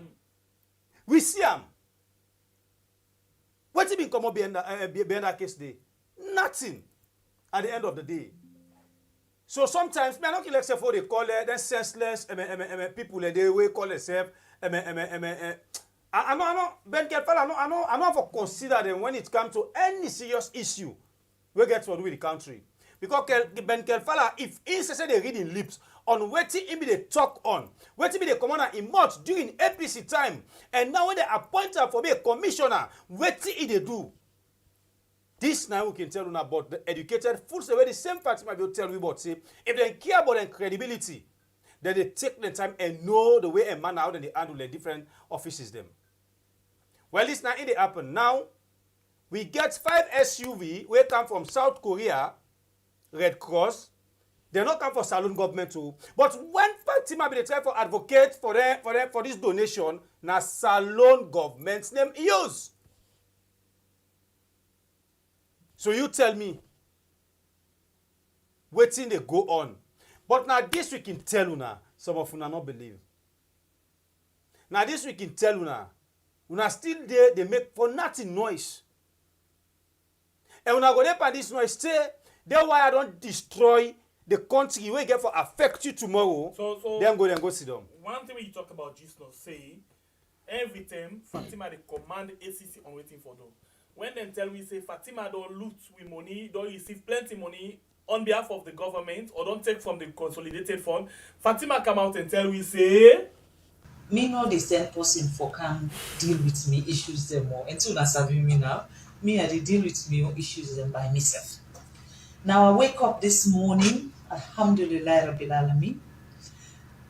We see them. What's it been come up behind that case day? Nothing. At the end of the day. So sometimes, man, I don't like for they call it, then senseless people, they will call themselves, I know, Ben Kelfala, I know for consider them when it comes to any serious issue we get to do with the country. Because Ben Kelfala, if he say they read in lips on what he be they talk on, what he be the commander in March during APC time, and now when they appoint her for be a commissioner, what he they do? This now we can tell you about the educated fools the way the same party might be tell you about say if they care about their credibility, then they take the time and know the way a man out and they handle the different offices them. Well, this now in the happen now. We get 5 SUV we come from South Korea, Red Cross. They not come for saloon government too. But when Fatima be the try for advocate for this donation, na saloon government's name use. So you tell me, waiting they go on. But now this we can tell you now, some of you not believe. Now this we can tell you now, una still there, they make for nothing noise. And when I go there for this noise, say, that's why I don't destroy the country we get for affect you tomorrow. So then go sit down. One thing when you talk about just now, say, every time Fatima they command ACC on waiting for them. When they tell me, say, Fatima don't loot with money, don't receive plenty money on behalf of the government, or don't take from the consolidated fund, Fatima come out and tell me, say, me not the same person for come deal with me issues them more. Until that's having me now, me I dey deal with me issues them by myself. Now I wake up this morning, Alhamdulillah Rabbil Alameen,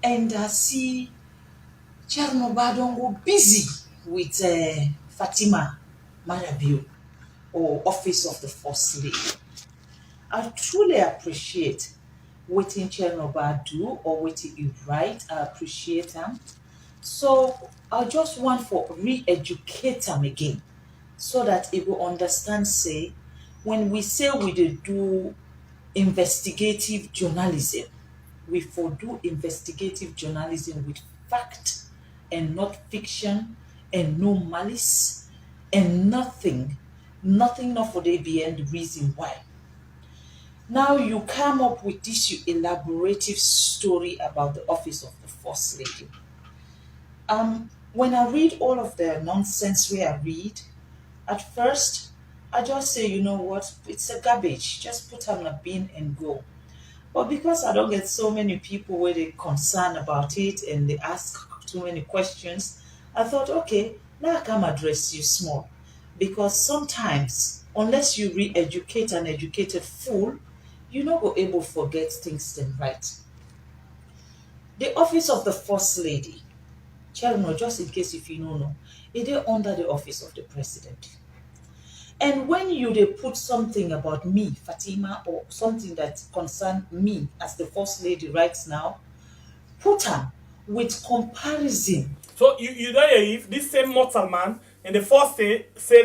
and I see Chernobyl don't go busy with Fatima Marabio or Office of the First Lady. I truly appreciate what Chernobyl do or what he write. I appreciate them. So I just want for re-educate them again so that it will understand, say, when we say we do investigative journalism, we for do investigative journalism with fact and not fiction and no malice and nothing not for the beyond reason why. Now you come up with this elaborative story about the office of the First Lady. When I read all of the nonsense I read, at first I just say, you know what, it's a garbage. Just put on a bin and go. But because I don't get so many people where they concerned about it and they ask too many questions, I thought, okay, now I come address you small. Because sometimes, unless you re-educate an educated fool, you're not going able to forget things then right. The office of the First Lady, Chelno, just in case if you don't know, it is under the office of the President. And when you they put something about me, Fatima, or something that concerns me as the First Lady right now, put her with comparison. So you know if this same mortal man in the first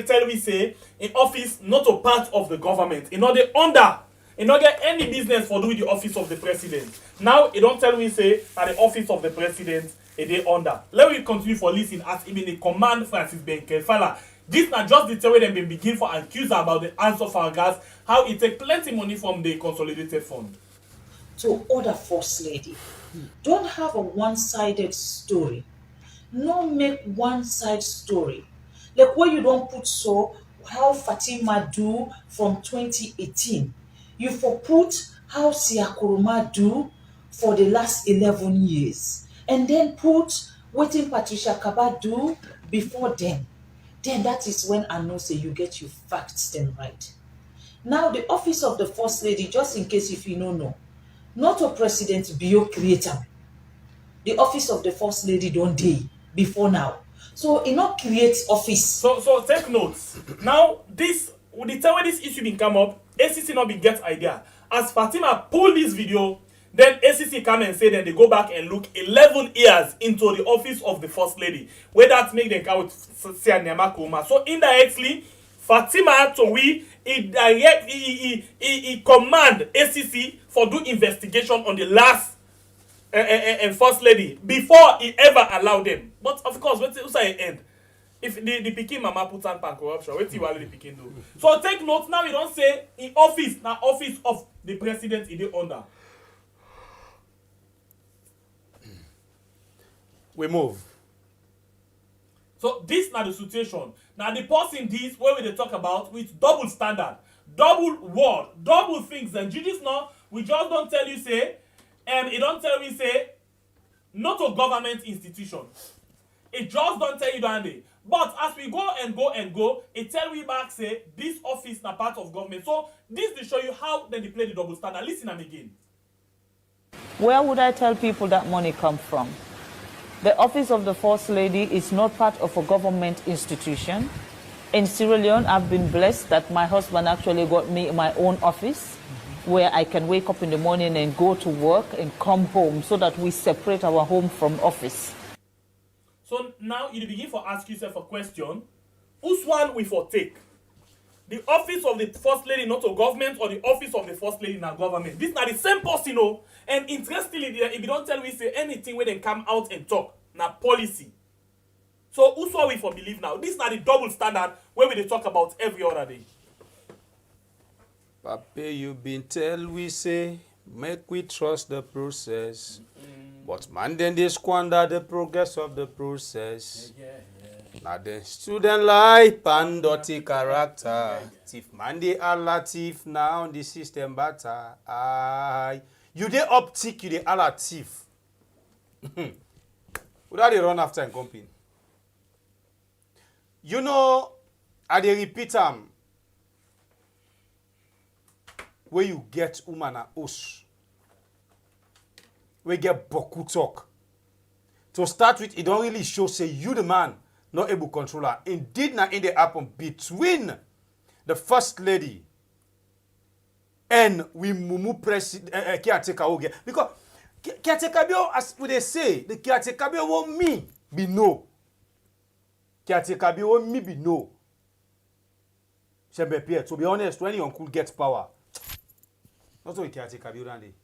tell we say in office not a part of the government, in order under, in not get any business for doing the office of the president. Now it don't tell me say at the office of the president it is under. Let me continue for listening as even the command Francis Benkefala. This not just the way they begin for accuse about the answer for gas, how it take plenty money from the consolidated fund. To order First Lady, don't have a one-sided story. No make one-side story. Like where you don't put so how Fatima do from 2018. You for put how Siakuruma do for the last 11 years. And then put what Patricia Kaba do before then. Then that is when I know say you get your facts then right. Now the office of the First Lady, just in case if you don't know, not a president bio creator. The office of the First Lady don't day before now. So it not create office. So take notes. Now this with the time when this issue been come up, ACC not be get idea. As Fatima pull this video, then ACC come and say that they go back and look 11 years into the office of the First Lady. Where that make them come with Sianyama Kuma. So indirectly, Fatima to we he command ACC for do investigation on the last First Lady before he ever allowed them. But of course, what's the end? If the Peking mama put on pan corruption, what's the Peking do? So take note now. We don't say in office, now office of the president is the under. We move. So this now the situation. Now the person this where we they talk about with double standard, double word, double things. And judges now we just don't tell you say, it don't tell me say, not a government institution. It just don't tell you that day. But as we go and go and go, it tell we back say this office na part of government. So this to show you how then they play the double standard. Listen them again. Where would I tell people that money come from? The office of the First Lady is not part of a government institution. In Sierra Leone, I've been blessed that my husband actually got me my own office where I can wake up in the morning and go to work and come home so that we separate our home from office. So now you begin to ask yourself a question. Whose one we for take? The office of the First Lady not a government or the office of the First Lady not government? This not the same person, no? And interestingly, if you don't tell me say anything when they come out and talk, now policy. So who's what we for believe now? This is not the double standard where we they talk about every other day. Papa, you been tell we say, make we trust the process. But man, then they squander the progress of the process. Now the student life and dirty character. If man they are latif now the system better. Aye. You they optic, you they are latif. Without they run after and company. You know, I dey repeat where you get woman and us. We get boku talk. To start with, it don't really show say you the man not able to control her. Indeed, now in the happen between the first lady and we mumu president caretaker oge because caretaker bill, as we they say, the caretaker bill won't me be no. Caretaker bill won't me be no. Shembe Pierre, to be honest, when your uncle gets power, not only caretaker bill Randy.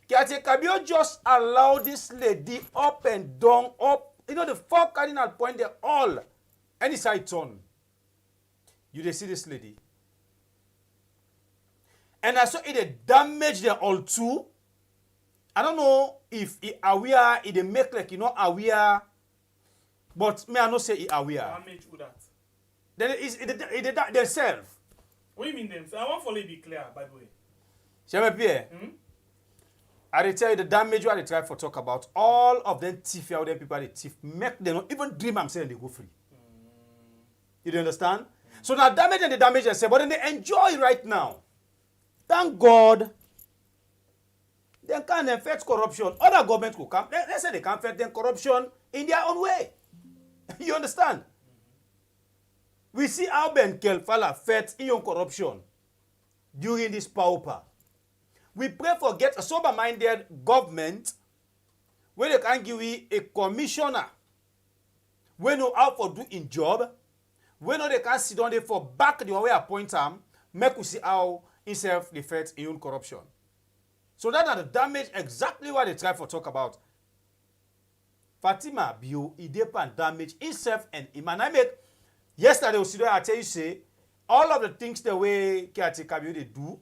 Caretaker bill just allow this lady up and down, up. You know the four cardinal point, they're all any side turn. You they see this lady. And I saw it damage them all too. I don't know if it aware, it they make like you know aware, but me I not say it aware. Damage who that? Then it themselves. What do you mean themselves? I want for you to be clear, by the way. Shall Pierre? I dey tell you the damage what they try for talk about. All of them thief out there people they thief make them not even dream I'm saying they go free. You don't understand? So now damage and the damage themselves, but then they enjoy right now. Thank God. They can't affect corruption. Other governments could come. They say they can't affect them corruption in their own way. You understand? We see how Ben Kelfala fed in your corruption during this pauper. We pray for get a sober-minded government where they can give you a commissioner we know how for do in job, we know they can sit down there for back the way appoint them, make we see how himself they fed in own corruption. So that are the damage exactly what they try for talk about. Fatima Bio, he depend damage himself and him. And I make yesterday I tell you say all of the things the way caretaker they do.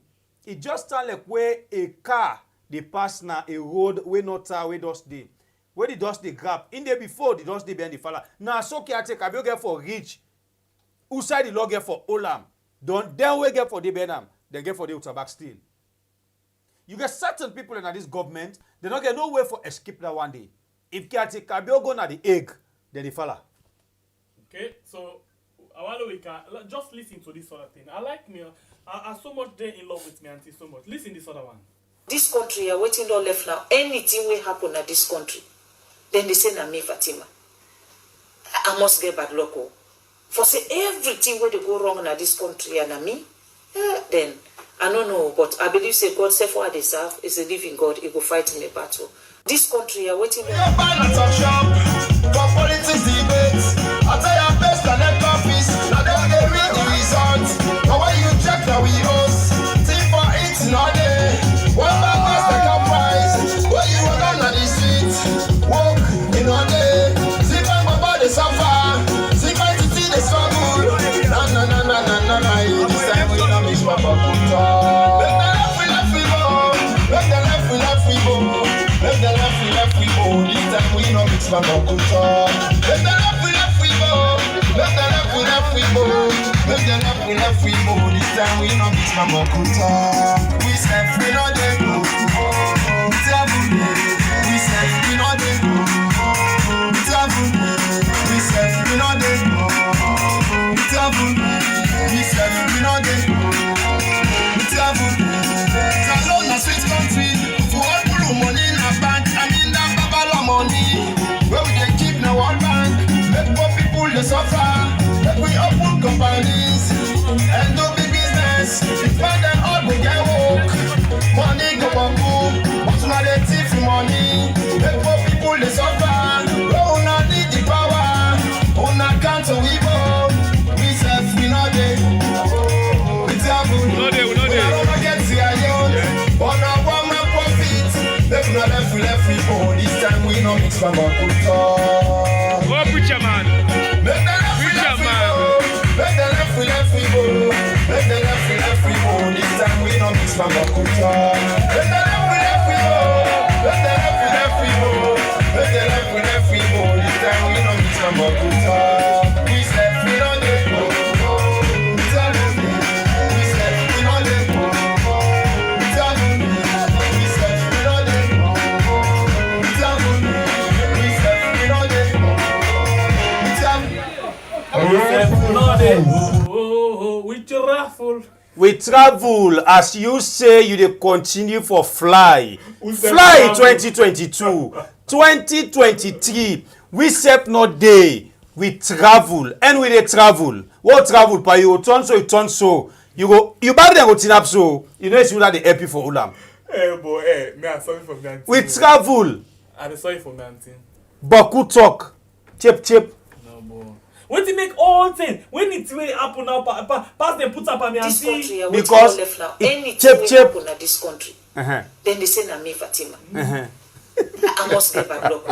It just sound like where a car they pass now a road where not where dust they where the dust they grab in there before the dust they behind the fella. Now so caretaker you get for rich. Who side the law get for Olam? Don't then we get for the Benham, then get for the Utabak still. You get certain people in this government, they don't get no way for escape that one day. If caretaker go na the egg, then the fella. Okay, so I wonder we can just listen to this other thing. I like me. I so much there in love with me auntie so much. Listen this other one. This country are waiting on left now. Anything will happen at this country. Then they say na me Fatima. I must get bad luck. For say everything where they go wrong in this country and me, then I don't know, but I believe say God say for what they serve is a living God. He will fight in a battle. This country are waiting. For politics debates, I tell you best and let office. Now they read the results. But when you check that we host, team for it not there. What about us the comprise? When you walk on the streets, walk in all day. See my body suffer. See my city the struggle. Na. This time we don't mix my bubble talk. Let the left we go. Let the left we go. Let the left we go. This time we don't mix my bubble talk. Let the left we go. Let the left we go. Let the left we go. This time we don't mix my bubble talk. We said we know they go. We said we know they go. We said we know they go. We said we know they go. Salon a sweet country. For all blue money in a bank. I mean that babala money. Where we dey keep no one bank. Make poor people they suffer. Make we open companies and do big business. Find them all we get work. Money go bamboo, but now they thief money. Make poor people they suffer. Oh, now need the power. Oh, now can't we go. We say we know they. We tell you. We don't get the but now one man profit. Make no left we go. This time we no mix from our culture. Oh, preacher man. Make the left we go. Make the left we go. This time we no mix from our culture. Make the left we go. Make the left we go. Make the left we go. This time we no mix from our culture. We said we no dey go. We said we no dey go. We said we no dey go. travel. We travel as you say you dey continue for fly. Fly 2022, 2023. We sep not day. We travel and we dey travel. What travel pa you turn so. You buy them go tin up so. You know it's that they help you for ulam. Hey boy, me I'm sorry for me. We travel. I'm sorry for me auntie. Baku talk. Chip. No boy. When to make all things, when it will happen now, pass them put up on me and This see. country, I Because left now. it Anything will chip. happen at this country. Uh-huh. Then they say na me Fatima. I must get back luck.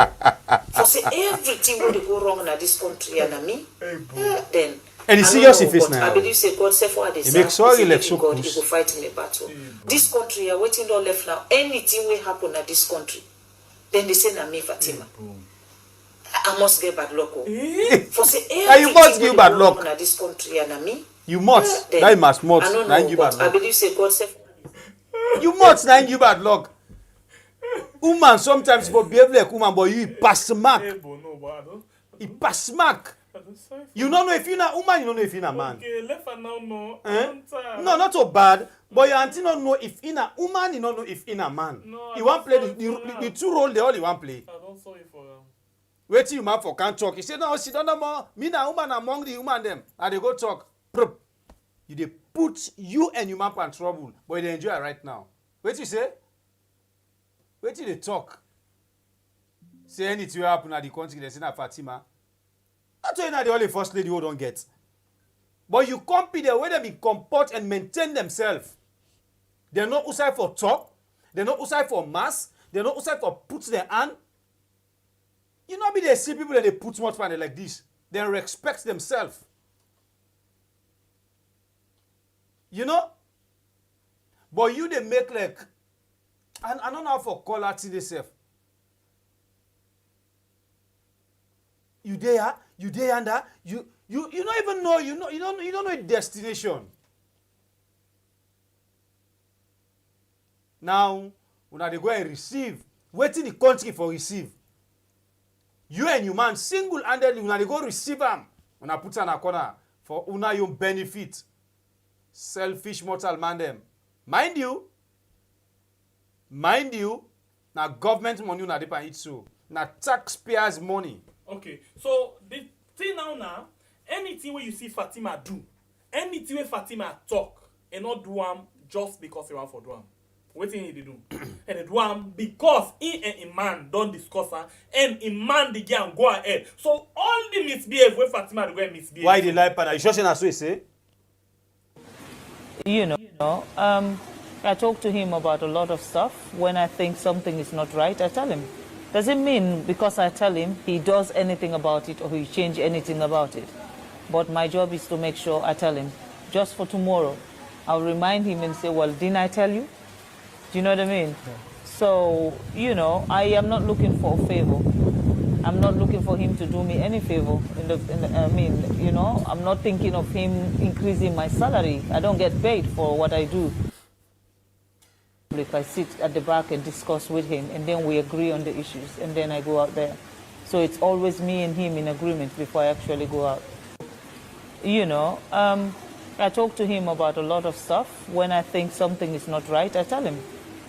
For say everything will go wrong in this country and na me. Then And it's I serious know, if it's but now. I believe say God say for this. He makes sure he lets so God, push. he will fight me a battle. This country, I waiting all left now. Anything will happen at this country. Then they say na me Fatima. I must get bad luck. For say You must give bad luck. in this country and na me. You must. Then, That must. I don't Now know, give but bad I luck. believe say God say You must now give bad luck. Woman sometimes for behave like woman, but you pass mark. Hey boy, no boy, I don't. He pass mark. You don't know if you're a woman, you don't know if you're a man. Okay, left and now no. No, not so bad. But your auntie don't know if in a woman, you don't know if in a man. No, You want play the two role, they all you want play. I don't sorry for them. Wait till you man for can't talk. He said, no, she don't know more. Me na woman among the woman them. And they go talk. Prop. You they put you and your man in trouble. But they enjoy it right now. Wait you say? Wait till they talk. Say anything will happen at the country, they say na Fatima. That's why you're not the only first lady who don't get. But you compete the way they comport and maintain themselves. They're not outside for talk. They're not outside for mass. They're not outside for put their hand. You know, they see people that they put much money like this. They respect themselves. You know? But you they make like, and I don't know how for call out to themselves. You there, under, you don't even know, you don't know a destination. Now, when they go and receive, waiting the country for receive. You and your man single-handedly, when they go receive them, when I put in a corner for una your benefit. Selfish mortal man them. Mind you, now government money na depend it so. Na taxpayers' money. Okay, so the thing now, anything where you see Fatima do, anything where Fatima talk, and not do am just because you want for do am. What thing they do? And they do am because he and a man don't discuss her, and a man the girl go ahead. So all the misbehave where Fatima the way misbehave. Why they lie, partner? You sure that's what you say? I talk to him about a lot of stuff. When I think something is not right, I tell him. Doesn't mean because I tell him he does anything about it or he change anything about it. But my job is to make sure I tell him. Just for tomorrow, I'll remind him and say, well, didn't I tell you? Do you know what I mean? Yeah. So, I am not looking for a favor. I'm not looking for him to do me any favor. I'm not thinking of him increasing my salary. I don't get paid for what I do. If I sit at the back and discuss with him, and then we agree on the issues, and then I go out there. So it's always me and him in agreement before I actually go out. I talk to him about a lot of stuff. When I think something is not right, I tell him.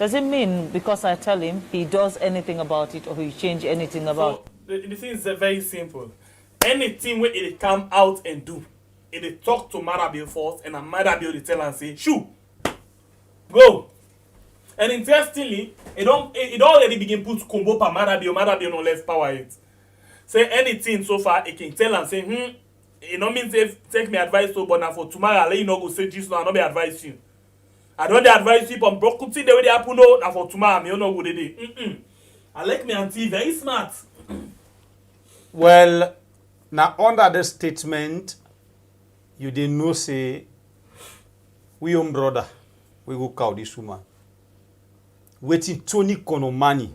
Doesn't mean because I tell him he does anything about it or he change anything about it. The thing is very simple. Anything where it come out and do, it talk to Marabil first, and Marabil they tell and say, shoo, go. And interestingly, it already begin put combo per Marabil no less power it. Say anything so far, it can tell and say, it no means if take me advice so, but now for tomorrow, I'll let you know go say this now, I no be advise you. I don't advise you on broken thing the way they happen no, now for tomorrow, me no go dey. I like me auntie very smart. Well, now under the statement, you didn't know say we own brother, we go cow this woman. Waiting Tony Konomani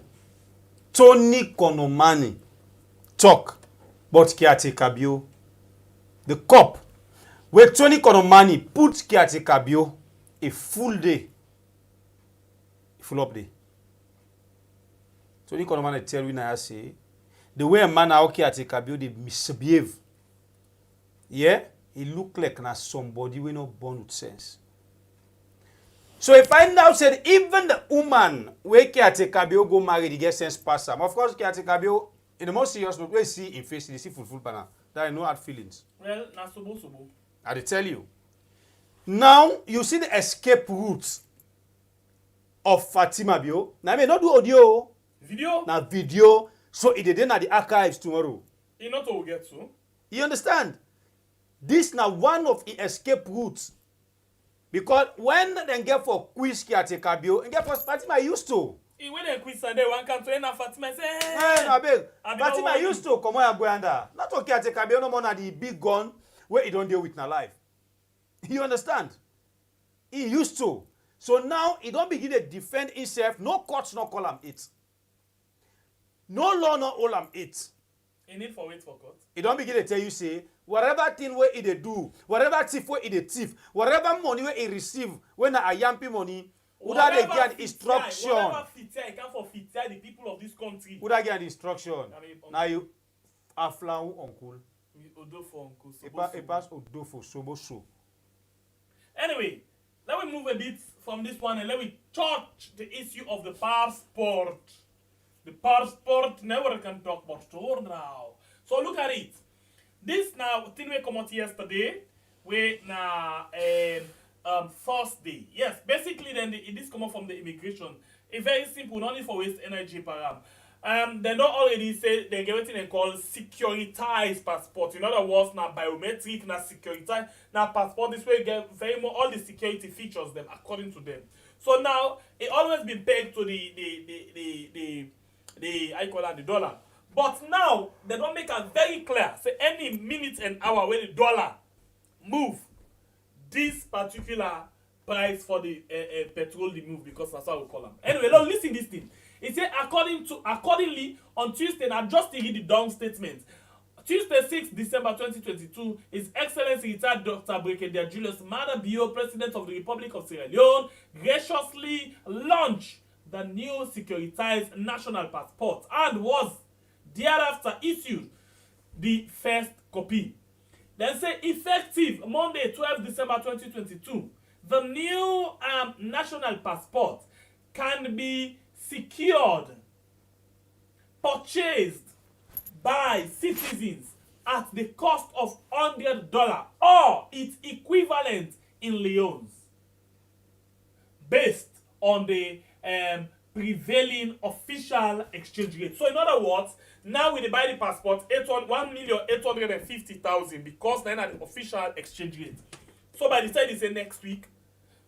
talk, but caretaker bio. The cop where Tony Konomani put caretaker bio a full day, full up day. Tony Konomani tell you now say the way a man out caretaker bio they misbehave. Yeah, he look like na somebody we not born with sense. So if I now said even the woman where caretaker bill go marry the get sense pass am. Of course, caretaker bill in the most serious note, we see in face, they see full banner. That is no hard feelings. Well, na sobo. I dey tell you. Now you see the escape route of Fatima Bio. Now I may not do audio. Video? Now video. So it dey na the archives tomorrow. You not will get so. You understand? This now one of the escape routes. Because when they get for quiz caretaker bill, and get for Fatima used to. When they quiz Sunday, one come to end Fatima say, hey, no, babe. Fatima used to come on and go under. Not okay caretaker bill no more than the big gun where he don't deal with in life. You understand? He used to. So now he don't begin to defend himself. No courts, no call him it. No law, no hold him it. He need for wait for court. He don't begin to tell you, say, whatever thing where he do, whatever thief where he thief, whatever money where he receive, when a yampi money, would I get instruction? Whatever fitia, he can for fitia the people of this country. Would I get instruction? Now you are flau uncle. Odo for uncle. It pass odo for sobo so. Anyway, let me move a bit from this one and let me touch the issue of the passport. The passport never can talk about store now. So look at it. This now thing we come out yesterday. We now Thursday. Yes, basically then this come out from the immigration. It's very simple, not need for waste energy param. They don't already say they get what they call securitized passport. In other words, now biometric, now securitized, now passport. This way get very more all the security features them according to them. So now it always been pegged to the I call that the dollar. But now they don't make it very clear. Say any minute and hour when the dollar move, this particular price for the petrol the move because that's how we call them. Anyway, now listen this thing. It said accordingly on Tuesday, now just to read the down statement. Tuesday, 6 December 2022, His Excellency retired Dr. Brigadier Julius Maada Bio, President of the Republic of Sierra Leone, graciously launched the new securitized national passport and was thereafter issued the first copy. Then say effective Monday, 12 December 2022, the new national passport can be secured, purchased by citizens at the cost of $100 or its equivalent in leones, based on the prevailing official exchange rate. So in other words, now we buy the passport 1,850,000 because then at the official exchange rate. So by the time they say next week,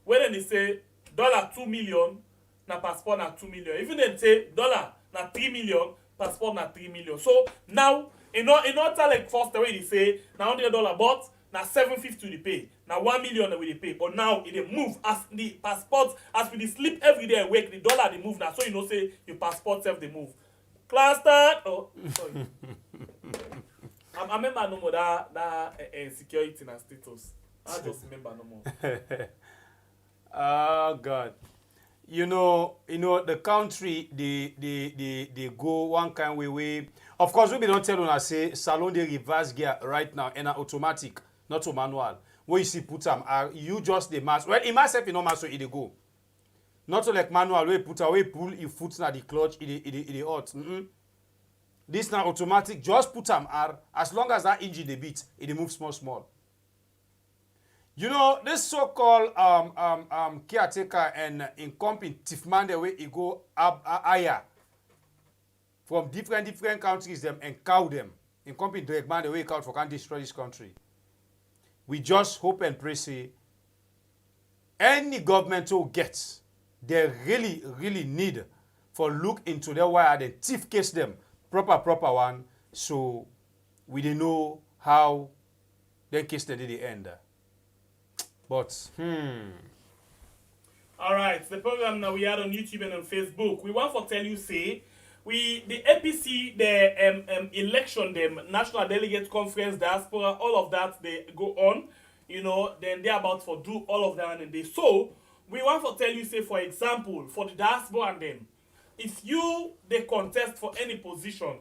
when they say $2 million, na passport na 2 million. Even they say dollar na 3 million, passport na 3 million. So now, in order like first the way they say na $100, but na 750 they pay. Na 1 million we they pay. But now it they move as the passport, as we sleep every day and wake, the dollar they move now. So you know say your passport self they move. Class start. Oh, sorry. I remember no more that security and status. I just remember no more. Oh God. You know, the country, they go one kind way. Of course, we don't tell you, say, salon de reverse gear right now, and automatic, not to manual. Where you see put them, you just the mass. Well, in myself, you know, so it go. Not so like manual, where you put away, pull your foot na the clutch, it hot. This now automatic, just put them, as long as that engine they beat, it moves small. You know, this so-called caretaker and incumbent Tifman, the way he go up higher from different countries, them and cow them. Incumbent direct man, the way he count for can destroy this country. We just hope and pray, say, any government who gets, they really need for look into their wire and thief case them proper one, so we don't know how they case them did the end. But, All right, the program now we are on YouTube and on Facebook. We want to tell you, say, the APC, the election, the National Delegate Conference, diaspora, all of that, they go on, you know, then they're about to do all of that and they. So, we want to tell you, say, for example, for the diaspora and them, if they contest for any position,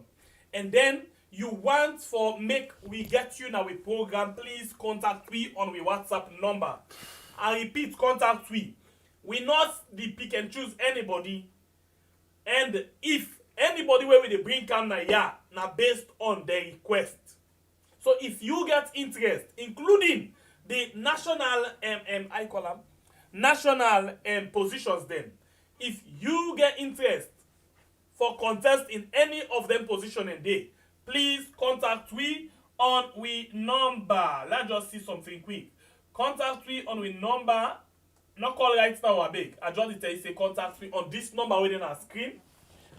and then you want for make we get you now a program, please contact we on the WhatsApp number. I repeat, contact we. We not the pick and choose anybody. And if anybody where we they bring come now based on their request. So if you get interest, including the national I call them national positions, then if you get interest for contest in any of them position and day, please contact we on we number. Let's just see something quick. Contact we on we number. Not call right now or big. I just tell you say contact me on this number within our screen.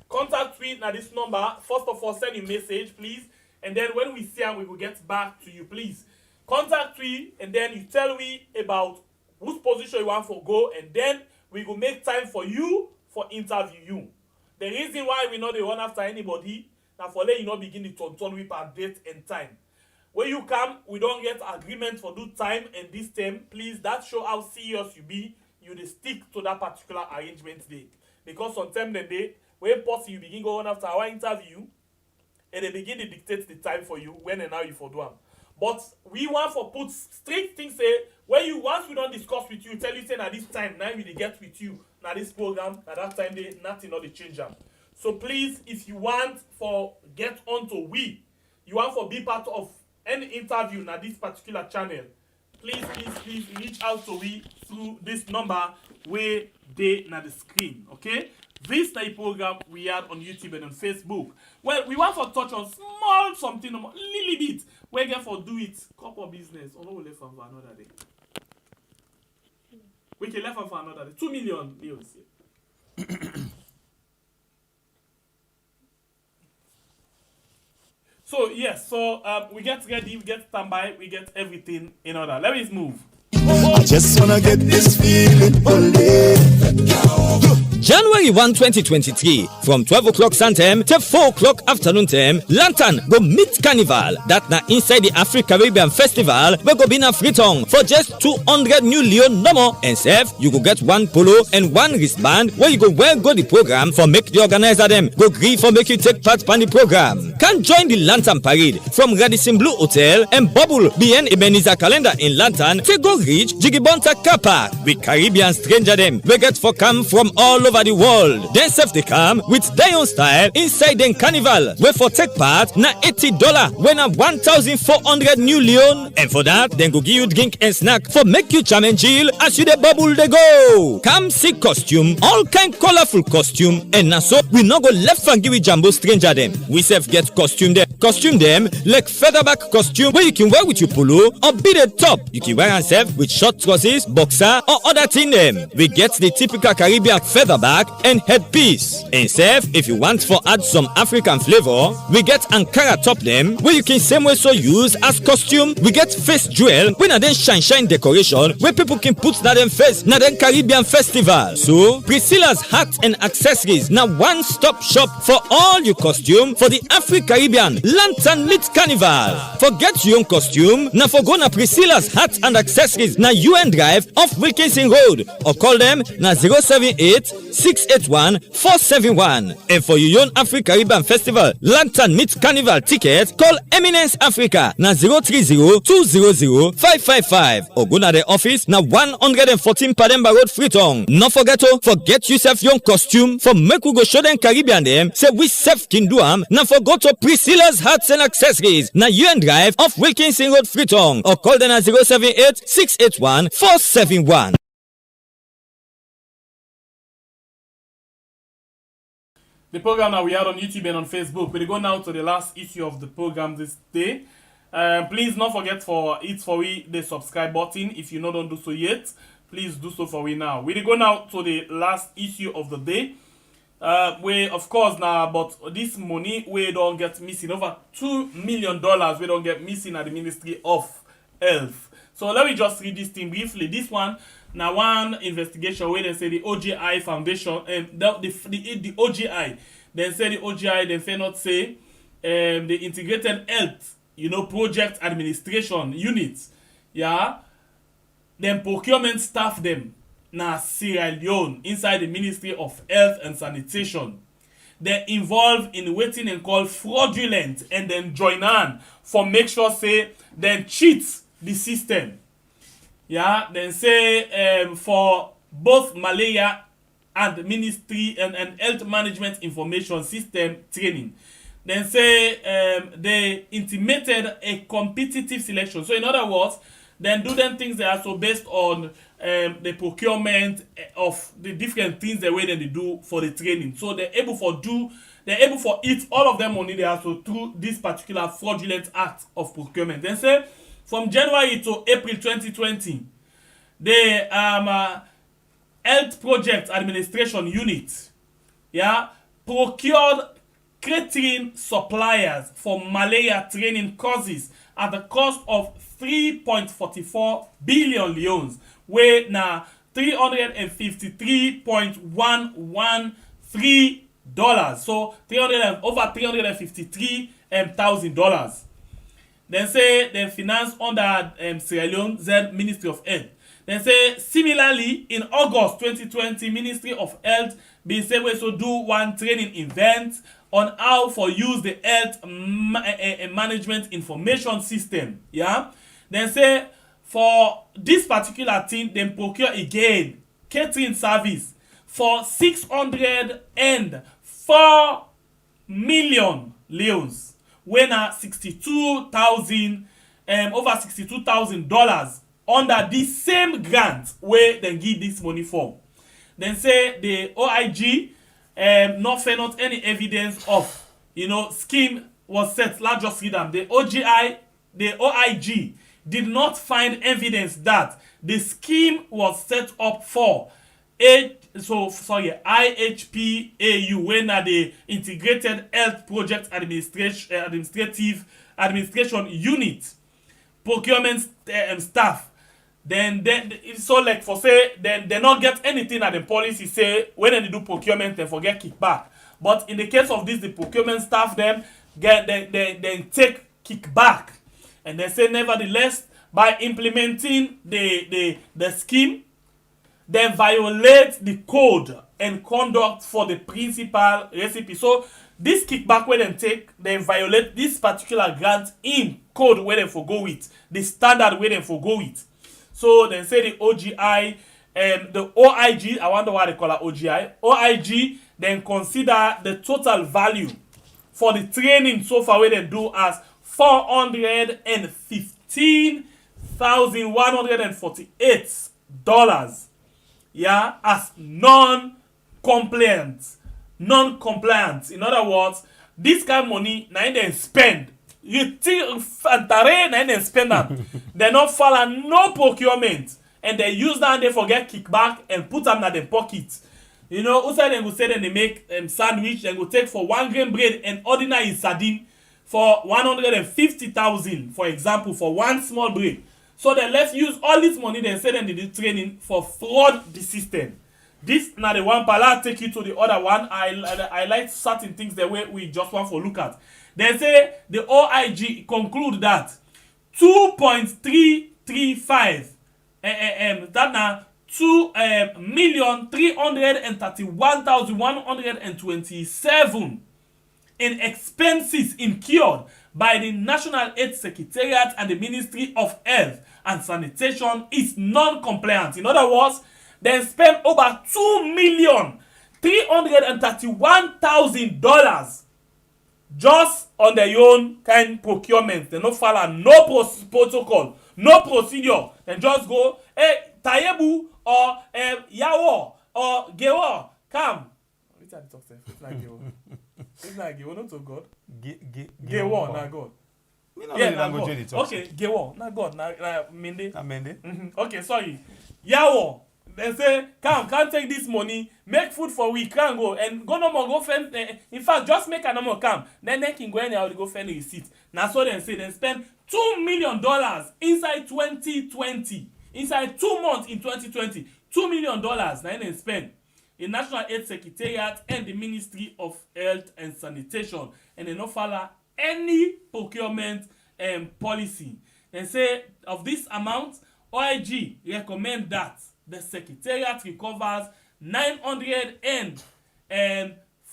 Contact me now this number. First of all, send a message, please. And then when we see him, we will get back to you, please. Contact me and then you tell me about whose position you want for go, and then we will make time for you for interview you. The reason why we not run after anybody, now for let you not begin the turn with our date and time. When you come, we don't get agreement for do time and this time. Please, that show how serious you be. You dey stick to that particular arrangement day. Because sometimes the day, when possible you begin going after our interview, and they begin to dictate the time for you when and how you for do them. But we want for put strict things say when you once we don't discuss with you, tell you say at this time now we dey get with you now this program at that time they nothing not the change them. So please, if you want for get onto we, you want for be part of any interview na this particular channel, please reach out to we through this number where they na the screen. Okay, this is the program we had on YouTube and on Facebook. Well, we want for touch on small something, little bit. We get for do it couple business. Oh no, we left for another day. We can left for another day. 2 million Leone. So yes, so we get ready, we get standby, we get everything in order. Let me move. I just wanna get this feeling January 1, 2023, from 12 o'clock sun time to 4 o'clock afternoon time, Lantern go meet Carnival. That na inside the Afro-Caribbean Festival, we go be na free tongue for just 200 new Leone no more. And save, you go get one polo and one wristband where you go wear go the program for make the organizer them go agree for make you take part on the program. Can join the Lantern Parade from Radisson Blue Hotel and Bubble BN Ebenezer Calendar in Lantern to go reach Jigibonta Car Park with Caribbean stranger them. We get for come from all over the world. Then self they come with Dion style inside the carnival. Where for take part na $80 when a 1,400 new Leone. And for that, then go give you drink and snack for make you charm and chill as you the bubble they go. Come see costume, all kind colorful costume. And na so we no go left and give you jumbo stranger them. We self get costume them like featherback costume where you can wear with your polo or be the top. You can wear yourself with short trousers, boxer or other thing them. We get the typical Caribbean featherback and headpiece. And save, if you want for add some African flavor, we get Ankara top them where you can same way so use as costume. We get face jewel when a then shine decoration where people can put that them face na then Caribbean festival. So Priscilla's hat and accessories now one stop shop for all your costume for the Afro-Caribbean Lantern Meet Carnival. Forget your own costume now for go na Priscilla's hat and accessories na UN Drive off Wilkinson Road or call them na 078-681-471. And for your own Afro-Caribbean Festival Lantern Meet Carnival ticket, call Eminence Africa na 030-200-555 or go na the office na 114 Pademba Road, Freetown. No forget to forget yourself your costume for make we go show them Caribbean them say we self can do am. Now forget to Priscilla's hats and accessories na UN Drive off Wilkinson Road, Freetown or call them at 078-681-471. The program that we had on YouTube and on Facebook. We go now to the last issue of the program this day. Please don't forget for we the subscribe button. If you don't do so yet, please do so for we now. We go now to the last issue of the day. We of course now, but this money we don't get missing over $2 million. We don't get missing at the Ministry of Health. So let me just read this thing briefly. This one. Now one investigation where they say the OGI Foundation and the OGI, then say the OGI, then say not say the Integrated Health, Project Administration Units, yeah, then procurement staff them na Sierra Leone inside the Ministry of Health and Sanitation. they involve in waiting and call fraudulent and then join on for make sure say then cheat the system. Yeah, then say for both malaria and ministry and health management information system training. Then say they intimated a competitive selection. So in other words, then do them things that are so based on the procurement of the different things the way that they do for the training. So they're able for eat all of them money they are so through this particular fraudulent act of procurement. Then say from January to April 2020, the Health Project Administration Unit, yeah, procured catering suppliers for malaria training courses at the cost of 3.44 billion leones, where now $353.113. So over $353,000. Then say they finance under Sierra Leone ZELLE Ministry of Health. Then say similarly in August 2020, Ministry of Health been say we so do one training event on how for use the health management information system. Yeah. Then say for this particular thing, then procure again catering service for 604 million leones, when over $62,000 under this same grant where they give this money for. Then say the OIG not found not any evidence of scheme was set. Let's just read them. The OIG did not find evidence that the scheme was set up for IHPAU, when the Integrated Health Project Administration Unit procurement staff. Then it's so like for say then they not get anything that the policy say when they do procurement they forget kickback. But in the case of this, the procurement staff them get they take kickback, and they say nevertheless by implementing the scheme they violate the code and conduct for the principal recipe. So this kickback where they take, they violate this particular grant in code where they forgo it, the standard where they forgo it. So then say the OGI, the OIG, I wonder why they call it OGI. OIG then consider the total value for the training so far where they do as $415,148. Yeah, as non-compliant. In other words, this kind of money now they spend. You think they spend that. They not follow no procurement, and they use that and they forget kickback and put them in their pocket. Outside they go say then they make sandwich, they go take for 1 grain bread and ordinary sardine for 150,000, for example, for one small bread. So they let's use all this money they say then they do training for fraud the system. This now the one pala take you to the other one. I like certain things the way we just want to look at. They say the OIG conclude that 2.335 that now 2,331,127 in expenses incurred by the National Health Secretariat and the Ministry of Health and Sanitation is non-compliant. In other words, they spend over $2,331,000 just on their own kind procurement. They don't follow no protocol, no procedure. They just go, hey, Tayebu or Yawo or Gewo, come. Which are the talk? It's like Gewo. It's like Gewo, not to God. Gewo, not God. Yeah, not God. Okay, Gewo, not God. Not Mende. Okay, sorry. Yawo. They say, come, can't take this money, make food for we can go, and go no more, go fend. In fact, just make a number come. Then they can go anyhow to go fend the receipt. Now, so they say, they spend $2 million inside 2020. Inside 2 months in 2020. $2 million, now they spend in National Health Secretariat and the Ministry of Health and Sanitation. And they don't follow any procurement policy. They say, of this amount, OIG recommend that the Secretariat recovers $904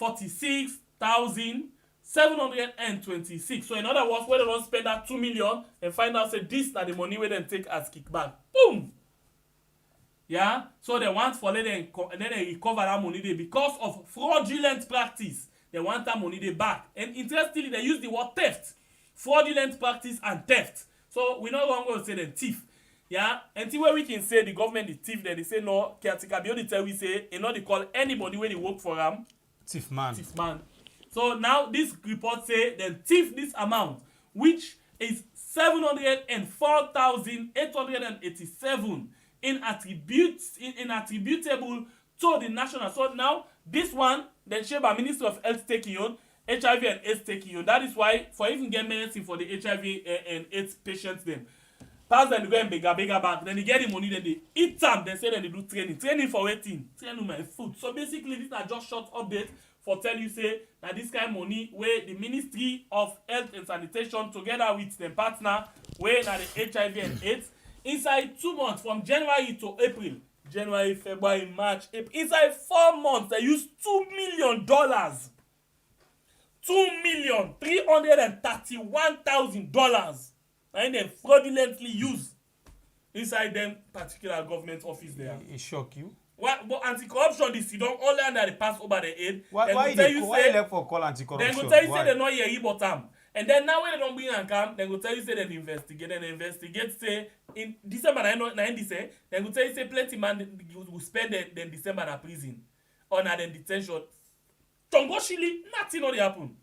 46,726. So in other words, when they don't spend that 2 million and find out say this that the money where they take as kickback. Boom. Yeah. So they want for let them and then they recover that money there because of fraudulent practice. They want that money they back. And interestingly, they use the word theft. Fraudulent practice and theft. So we're not going to say them thief. Yeah, until where we can say the government is thief, then they say no, caretaker beyond the tell we say, you know, they call anybody where they work for them thief man. Thief man. So now this report say then thief this amount, which is 704,887 in attributable to the national. So now this one then shared by Minister of Health taking on HIV and AIDS taking on. That is why for even get medicine for the HIV and AIDS patients them. Pass them to go and bigger back. Then they get the money, then they eat them. Then say then they do training. Training for waiting. Training my food. So basically, these are just short updates for tell you say that this kind of money where the Ministry of Health and Sanitation together with their partner where now the HIV and AIDS inside 2 months from January to April. January, February, March, April. Inside 4 months, they use $2 million. $2,331,000. And then fraudulently use inside them particular government office there. It shock you. What, but anti-corruption this you don't only under the pass over the head. Why they for call anti-corruption? They go tell you say they not hear you bottom. And then now when they don't bring and come, they go tell you say they investigate and investigate say in December 9 say they go tell you say plenty man will spend then December in prison or na then detention. Tongo Shili, nothing not happen.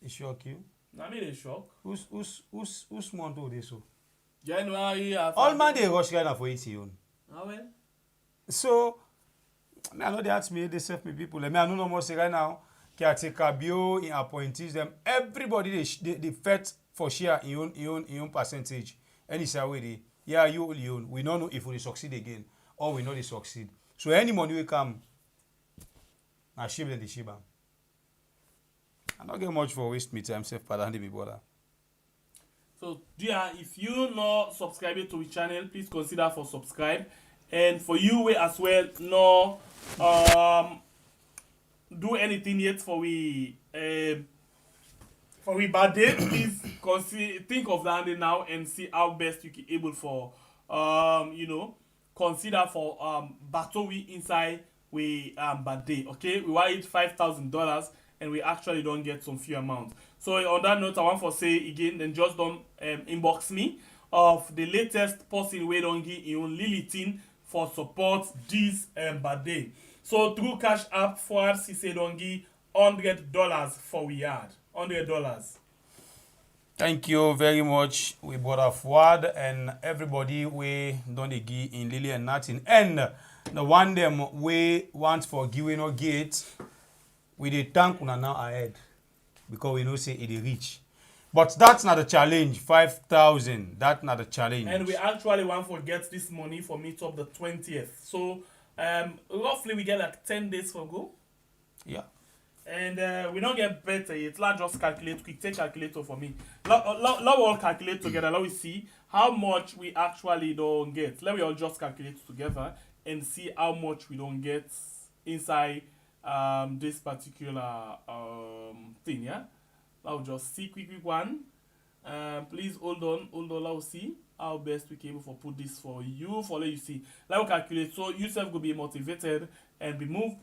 It shock you. Na me dey shock. Who's month do this so? January. All man they rush right now for it own. Ah well. So, I know they ask me, they serve me people. I know no more say right now. Caretaker bio in appointees them. Everybody they fight for share in own percentage. Any say where they you only own. We don't know if we succeed again or we know they succeed. So any money will come. I ship them the shiba. I don't get much for waste me time, self pardon me brother. So dear, if you not subscribing to the channel, please consider for subscribe. And for you as well, no do anything yet for we bad day. Please think of that now and see how best you can able for consider for battle we inside we bad day. Okay, we want it $5,000. And we actually don't get some few amounts. So on that note, I want to say again, then just don't inbox me of the latest person we don't give you Lilithin for support this bad day. So through Cash App for CC don't give $100 for we had $100. Thank you very much. We brought a forward and everybody we don't give in Lily and nothing. And the one them we want for giving or gate. We dey thank una now ahead because we know say it is rich. But that's not the challenge. 5,000. That's not the challenge. And we actually want to get this money for meet up the 20th. So roughly we get like 10 days for go. Yeah. And we don't get better yet. Let's just calculate quick. Take calculator for me. Let's all calculate together. Let me see how much we actually don't get. Let me all just calculate together and see how much we don't get inside this particular thing, yeah. I'll just see quick one. Please hold on. Let's see how best we can able for put this for you for let you see. Let me calculate so yourself will be motivated and be moved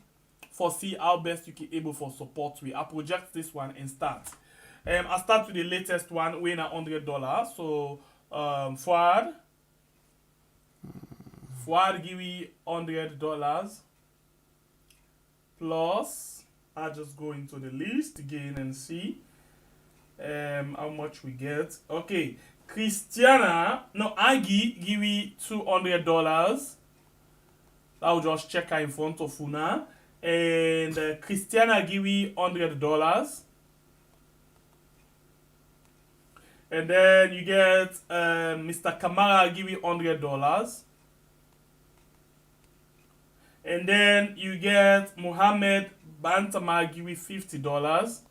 for see how best you can able for support. I project this one and start. I start with the latest one weighing $100. So Fuad give me $100. Plus, I just go into the list again and see how much we get. Okay, Aggie give me $200. I'll just check her in front of Una. And Christiana give me $100. And then you get Mr. Kamara give me $100. And then you get Mohammed Bantama give you $50.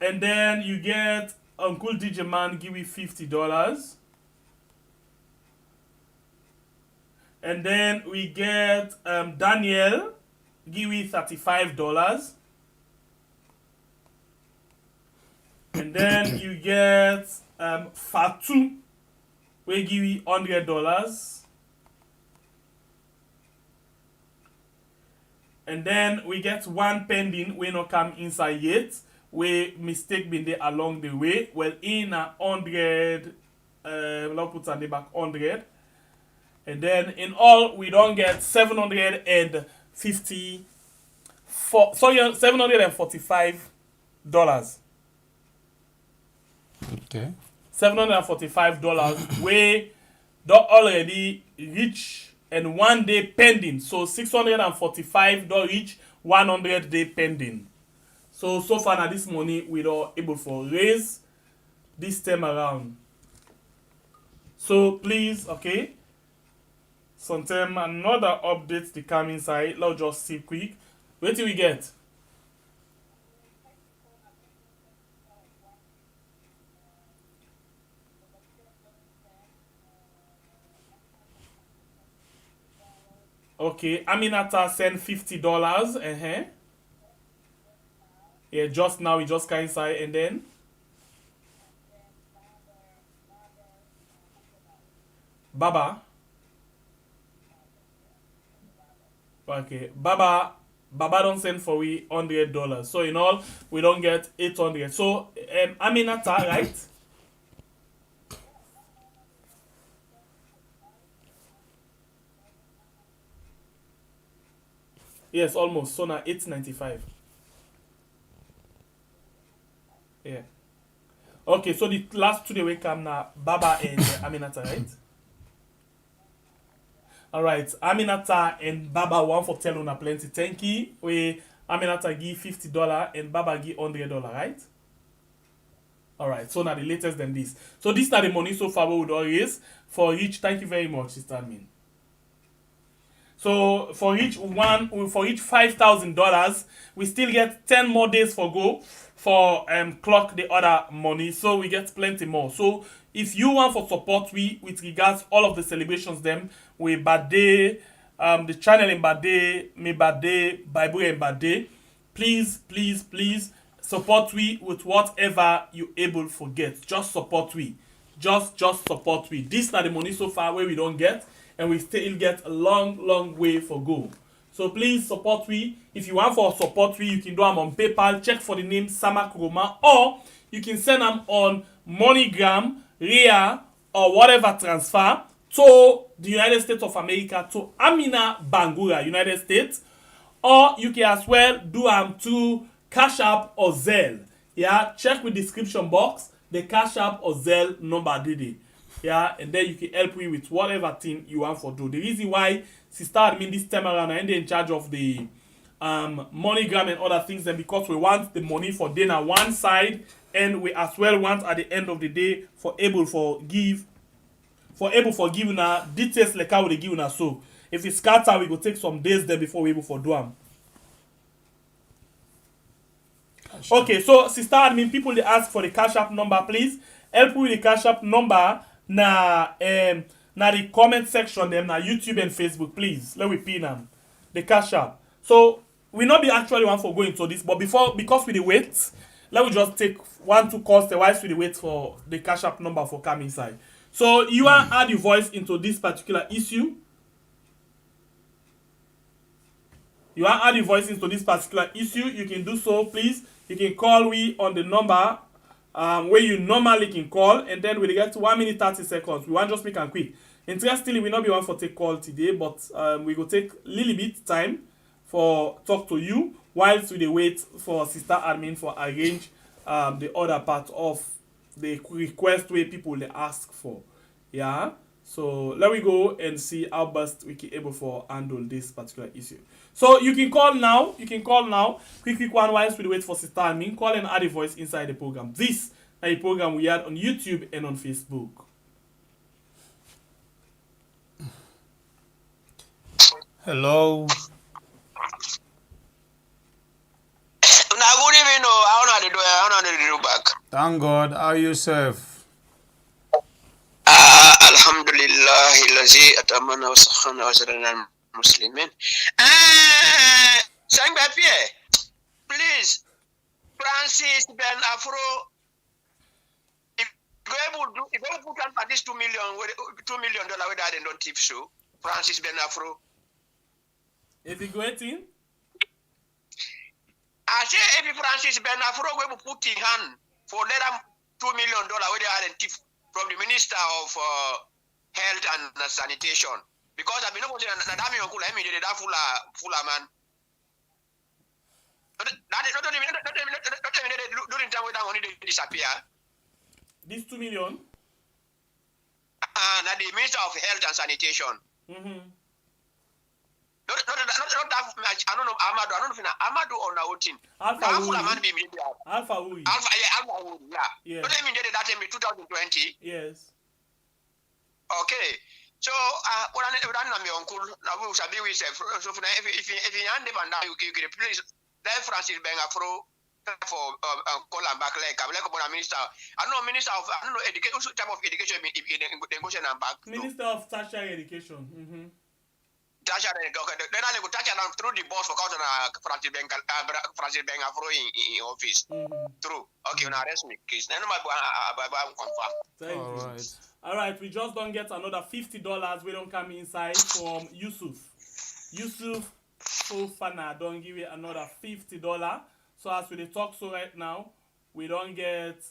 And then you get Uncle DJ Man give you $50. And then we get Daniel give you $35. And then you get Fatu, we give you $100. And then we get one pending, we not come inside yet. We mistake been there along the way. Well, in 100, we'll put on the back 100. And then in all, we don't get $745. Okay. $745. We don't already reach and 1 day pending. So $645 reach, 100 day pending. So far now this money we don't able to raise this time around. So please, okay. Sometime another update to come inside. Let's just see quick. Wait till we get. Okay, Aminata sent $50. Yeah, just now we just came inside and then Baba. Okay, Baba don't send for we $100. So in all, we don't get 800. So Aminata, right? Yes, almost. So now 895. Yeah. Okay, so the last two they will come now, Baba and Aminata, right? Alright, Aminata and Baba one for tell una plenty. Thank you. We Aminata give $50 and Baba give $100, right? Alright, so now the latest than this. So this is the money so far we would all raise for each. Thank you very much, Sister Admin. So for each $5,000, we still get 10 more days for go for clock the other money. So we get plenty more. So if you want for support we with regards all of the celebrations them with birthday, the channel in birthday, me birthday, Bible in birthday, please support we with whatever you able for get. Just support we. Just support we. This is not the money so far where we don't get. And we still get a long way for go. So please support we. If you want for support we, you can do them on PayPal. Check for the name Sama Kuroma, or you can send them on MoneyGram, Ria, or whatever transfer to the United States of America, to Amina Bangura, United States. Or you can as well do them to CASHAPP or ZELLE. Yeah, check with description box the CASHAPP or ZELLE number Didi. Yeah, and then you can help me with whatever thing you want for do. The reason why Sister Admin this time around and in charge of the MoneyGram and other things, and because we want the money for dinner one side, and we as well want at the end of the day for able for giving details like how they give una. So if it's scatter, we go take some days there before we able for do them. Okay, so Sister Admin, people they ask for the CASHAPP number, please help with the CASHAPP number. Na the comment section them na YouTube and Facebook, please. Let me pin them. The CASHAPP. So we not be actually one for going to this, but because we the wait, let me just take 1-2 calls the whilst we the wait for the CASHAPP number for come inside. So you want add your voice into this particular issue. You want add your voice into this particular issue, you can do so, please. You can call we on the number where you normally can call, and then we get to 1 minute 30 seconds. We want just make and quick. Interestingly, we not be one for take call today, but we go take little bit time for talk to you whilst we wait for Sister Admin for arrange the other part of the request where people they ask for. Yeah. So let me go and see how best we can able for handle this particular issue. So you can call now. Quick one whilst we wait for Sister Admin. Call and add a voice inside the program. This is a program we had on YouTube and on Facebook. Hello. Now good evening. I don't know how to do back. Thank God. How are you, yourself? Alhamdulillah, lazi atamana wa sakhana wa zalana muslimin. Francis Ben Afro, if you put on at this $2 million where they don't tip so, Francis Ben Afro. Is it going? I say if Francis Ben Afro will put in hand for let them $2 million where they had a tip from the Minister of Health and Sanitation. Because I've been able to that full man. During time when that money disappear. This 2 million? And the Minister of Health and Sanitation. Not that much. I don't know Amado. I don't know if Amado or Nautin. Alpha Uri. Yeah. Don't mean that in 2020. Yes. Okay. So what I my uncle now we shall be with so if you hand them and now you please let Francis Ben Afro for call and back like minister. I don't know education type of education in and back. Minister of Tertiary Education. Tertiary then I go touch and through the boss for counter Francis Ben Afro in office. True. Okay, now arrest me, please. Then I'm confirm. Thank you. All right, we just don't get another $50. We don't come inside from Yusuf. Yusuf Fofana don't give it another $50. So as we talk so right now, we don't get.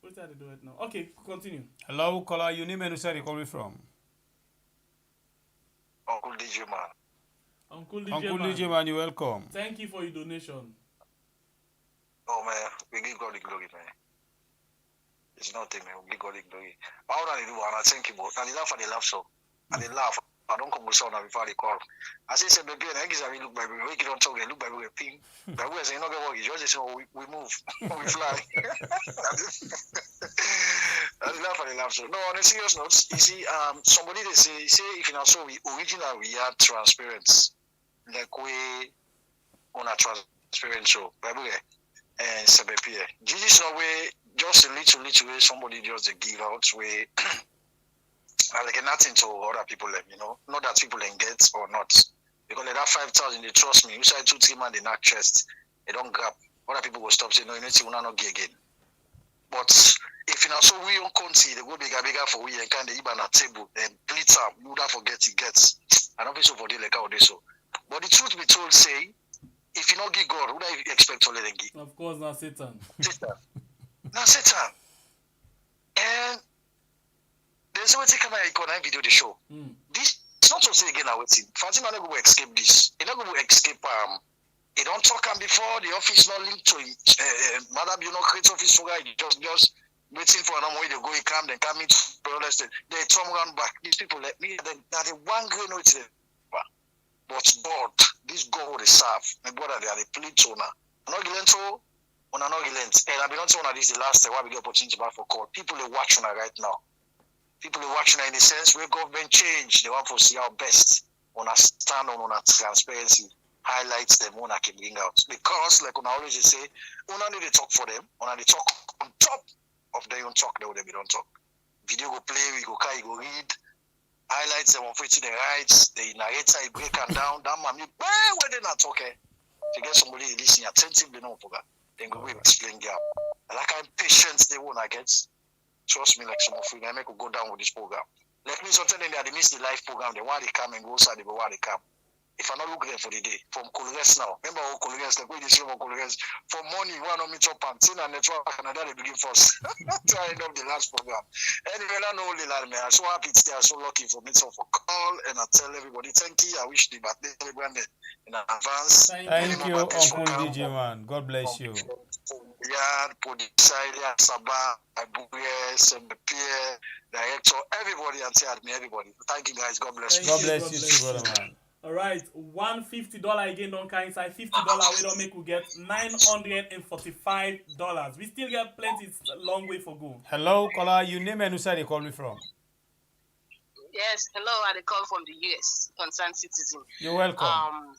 What did I do it now? Okay, continue. Hello, caller. Your name and where you calling from? Uncle DJ Man. Uncle DJ Man, you're welcome. Thank you for your donation. Oh man, we give God the glory, man. It's nothing, man. We give God the glory. How do I do? And I think about and they laugh and they laugh so. And they laugh. I don't come with sound before they call. I say, baby, and I guess I look by me. We don't talk, they look by me, ping. But we say, not going to work. You just say, we move. We fly. And they laugh and they laugh so. No, on a serious note, you see, somebody they say if you know, so we original, we are transparent. Like we on a transparent show. Baby, and Sebepie. Jesus, no way, just a little way, somebody just give out way. Like nothing to other people, you know. Not that people get or not. Because like that 5,000, they trust me. You say 2-3 man, they not trust. They don't grab. Other people will stop saying, no, you need to not get again. But if you know, so we don't country, they go bigger for we and kind of even a table and blitz up, you don't forget it gets. I don't so for the like how they so. But the truth be told, say, if you not give God, who do you expect to let them give? Of course, not Satan. Not Satan. And there's a way to come and video the show. This is not to say again, I would say, Fatima never will escape this. He never will escape. He don't talk before the office not linked to him. Madam, you know, create office for guy, just waiting for another way to go. He come, then come into the they turn around back. These people let me, that the one grain with it. But God, this God they serve. My brother, they are the plate owner. I'm not going to. And I've been on to this the last time why we get opportunity back for call. People are watching right now. People are watching in the sense where government change. They want to see our best on a stand on a transparency, highlights them when I can bring out. Because, like I always say, when I need to talk for them, when I talk on top of their own talk, they will be don't talk. Video go play, we go carry, go read, highlights them on the rights, the narrator, he break them down, that man, where they not talking? To get somebody listening attentively, no forget. Then go explain gap. And that kind of patience they want to get. Trust me, like some of you, I make go down with this program. Let me sometimes they miss the live program. They want to come and go outside. They go where they come. If I not look there for the day, from Colores now. Remember how Colores, like we just about Colores. For money, one of me top and tin and network Canada they begin first. To end up the last program. Anyway, I know only that man. I'm so happy today. I'm so lucky for me to for call and I tell everybody thank you. I wish the birthday everyone in advance. Thank you, Uncle DJ Man. God bless you. Yeah, Podisailia, Sabah, Abuye, Pierre, director, everybody, and say me, everybody. Thank you guys. God bless you. God bless you too, brother man. All right, $150 again. Don't count inside $50. We don't make we get $945. We still get plenty. It's a long way for go. Hello, caller. Your name and where you call me from? Yes, hello. I call from the US, concerned citizen. You're welcome.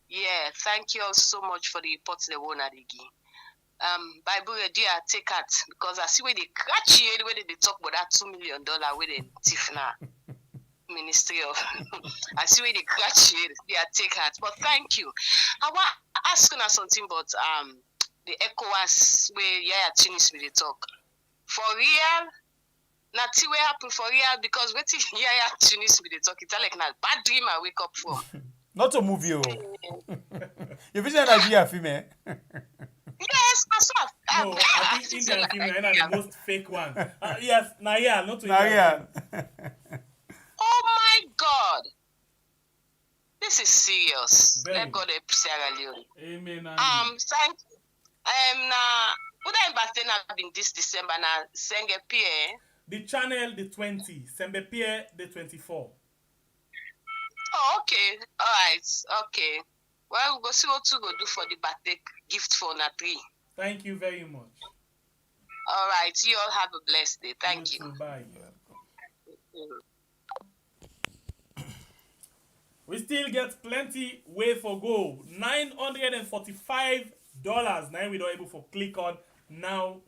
Yeah, thank you all so much for the reports they won at the game. Bible, do I take out because I see where they catch you where they talk about that $2 million where they tiff now. Ministry of I see where they catch you, they take out. But thank you. I want to ask you something about the ECOWAS where Yaya Tunis will talk. For real, nothing will happen for real because what if Yaya Tunis will talk? It's like a bad dream I wake up from. Not a movie. Oh. You vision Nigeria film, eh? Yes, that's what. No, I think Indian film is the most fake one. Yes, Naya, not to Naya. Oh my God. This is serious. Very. Let God help Sierra Leone. Amen. Thank you. What I'm back then in this December now, Senge Pierre. The channel the 20, Sembe Pierre the 24. Oh, okay. All right. Okay. Well, we'll go see what to go do for the birthday gift for Natri. Thank you very much. All right. You all have a blessed day. Thank you. Too, bye. We still get plenty way for go. $945. Now we don't able for click on now.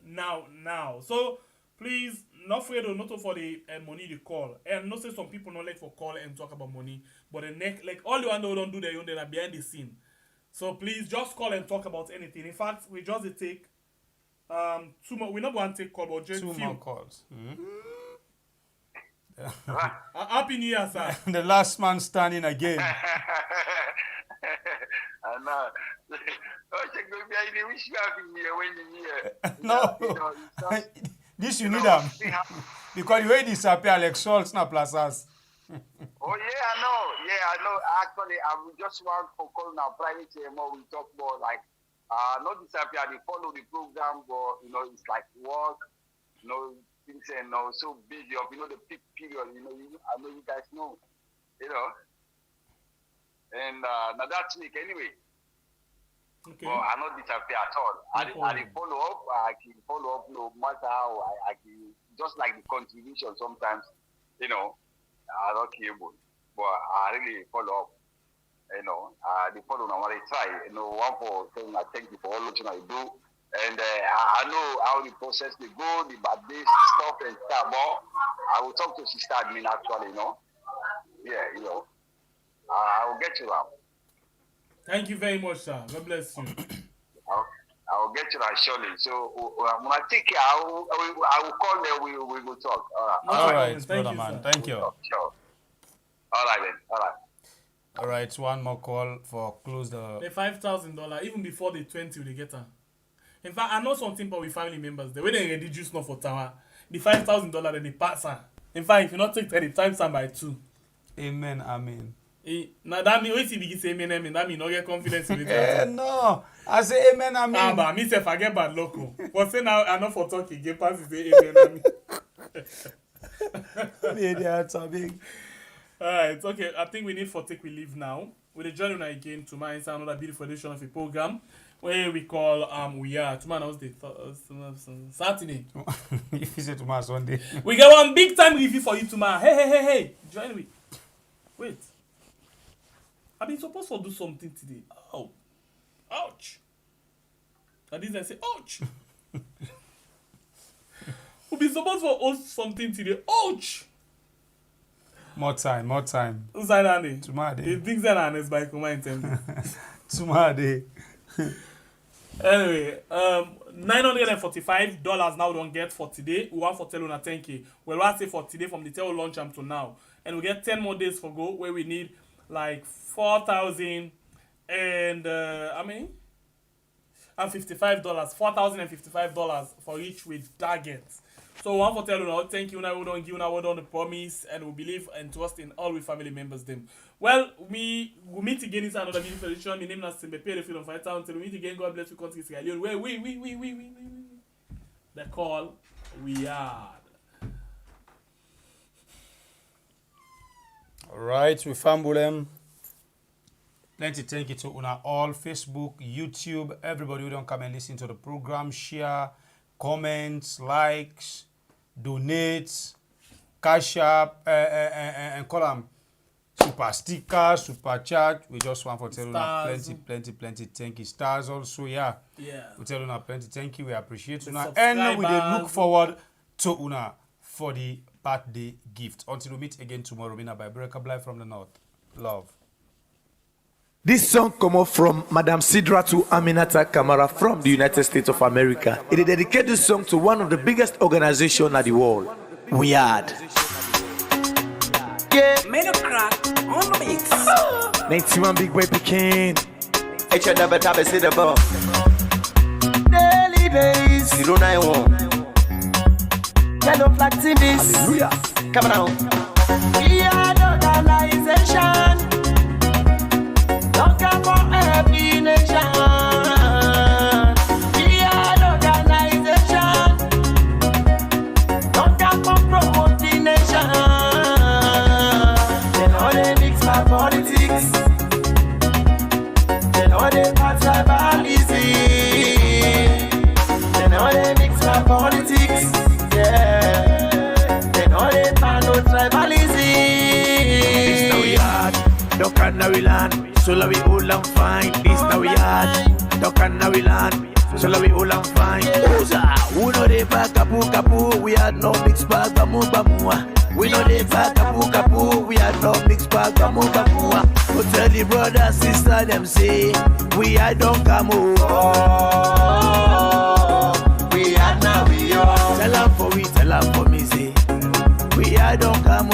So please, not afraid or not for the money to call. And not say some people not like for call and talk about money, but the next like all you want to don't do they are behind the scene. So please just call and talk about anything. In fact, we just take 2 more. We're not going to take call, but just 2 few more calls. Happy New Year, sir. The last man standing again. No. This you need them. Because the way they disappear like salts na plazas. Oh yeah, I know. Actually, I will just want for call now private more. We talk more like not disappear. They follow the program, but it's like work. Things and so busy up. The peak period. I know you guys know. And now that's week anyway. Okay. Well, I not disappear at all. I follow up. I can follow up no matter how I can. Just like the contribution sometimes, I don't care about. But I really follow up. The follow now. I try. One for saying I thank you for all what you do. And I know how the process they go, the bad days, stuff and stuff. But I will talk to Sister Admin actually. Yeah, I will get you out. Thank you very much, sir. God bless you. I will get you that surely. So when I take care, I will call them. We will talk. All right, Thank brother you, man. sir. Thank you. Sure. All right then. All right. All right, one more call for close the. The $5,000 even before the 20 they get her. In fact, I know something about with family members. The way they reduce not for tower, the $5,000 then they pass her. In fact, if you not take 30 times her by 2. Amen. Amen. Now that means if you say amen, that means not get confidence in it. No, I say amen. Amen. But me say forget bad local. But say now I not for talking. Get past say amen. That's a big. Alright, okay. I think we need for take we leave now. We'll join again tomorrow inside another beautiful edition of a program where we call we are tomorrow was the Saturday. If you say tomorrow Sunday. We got one big time review for you tomorrow. Hey. Join me. Wait. I've been supposed to do something today. Oh. Ouch. And this I say, ouch. We've been supposed to host something today. Ouch. More time. Who's that name? Tomorrow day. The things that are by command. Tomorrow day. Anyway, $945 now we don't get for today. We want for tell una 10K. Well, what I say for today from the tail launch to now. And we get 10 more days for go where we need like 4,000 and and $55. $4,055 for each with targets. So one for tell you now, thank you. Now we don't give now on the promise and we believe and trust in all we family members them. Well, we meet again in another beautiful edition. My name is Timbo, the freedom fighter. Until we meet again, God bless you, country Sierra Leone. Where we. The call we are. Alright, we fumble them. Plenty thank you to una all Facebook, YouTube, everybody who don't come and listen to the program, share, comments, likes, donate, cash up, and call them super sticker, super chat. We just want to tell you plenty thank you. Stars also, yeah. We tell you plenty thank you. We appreciate una. And we look forward to una for the birthday gift. Until we meet again tomorrow, by Breakup Live from the North. Love. This song come up from Madam Sidra to Aminata Kamara from the United States of America. It is dedicated this song to one of the biggest organizations in the world, WEARD. Yeah, made a crack on the mix. 91 big boy Pekin. Echa double tap and see the ball. Daily days. 091. Yellow flag TVs. Hallelujah. Come on. We are the organization. Don't come for every nation. We are the organization. Don't come for promote the nation. They know they mix my politics. They know they pass tribalism. They know they mix my politics. Yeah. They know they pass no tribalism. This now we hard, duck and now we land. So la we all and fine. This now we hard, duck and now we land. So la we all and fine. Who know they back kapu. We had no mixed bag bamu. We know they back kapu. We had no mixed bag bamu. Go tell the brother sister them say we are don't come We are now we are. Tell them for me say we are don't come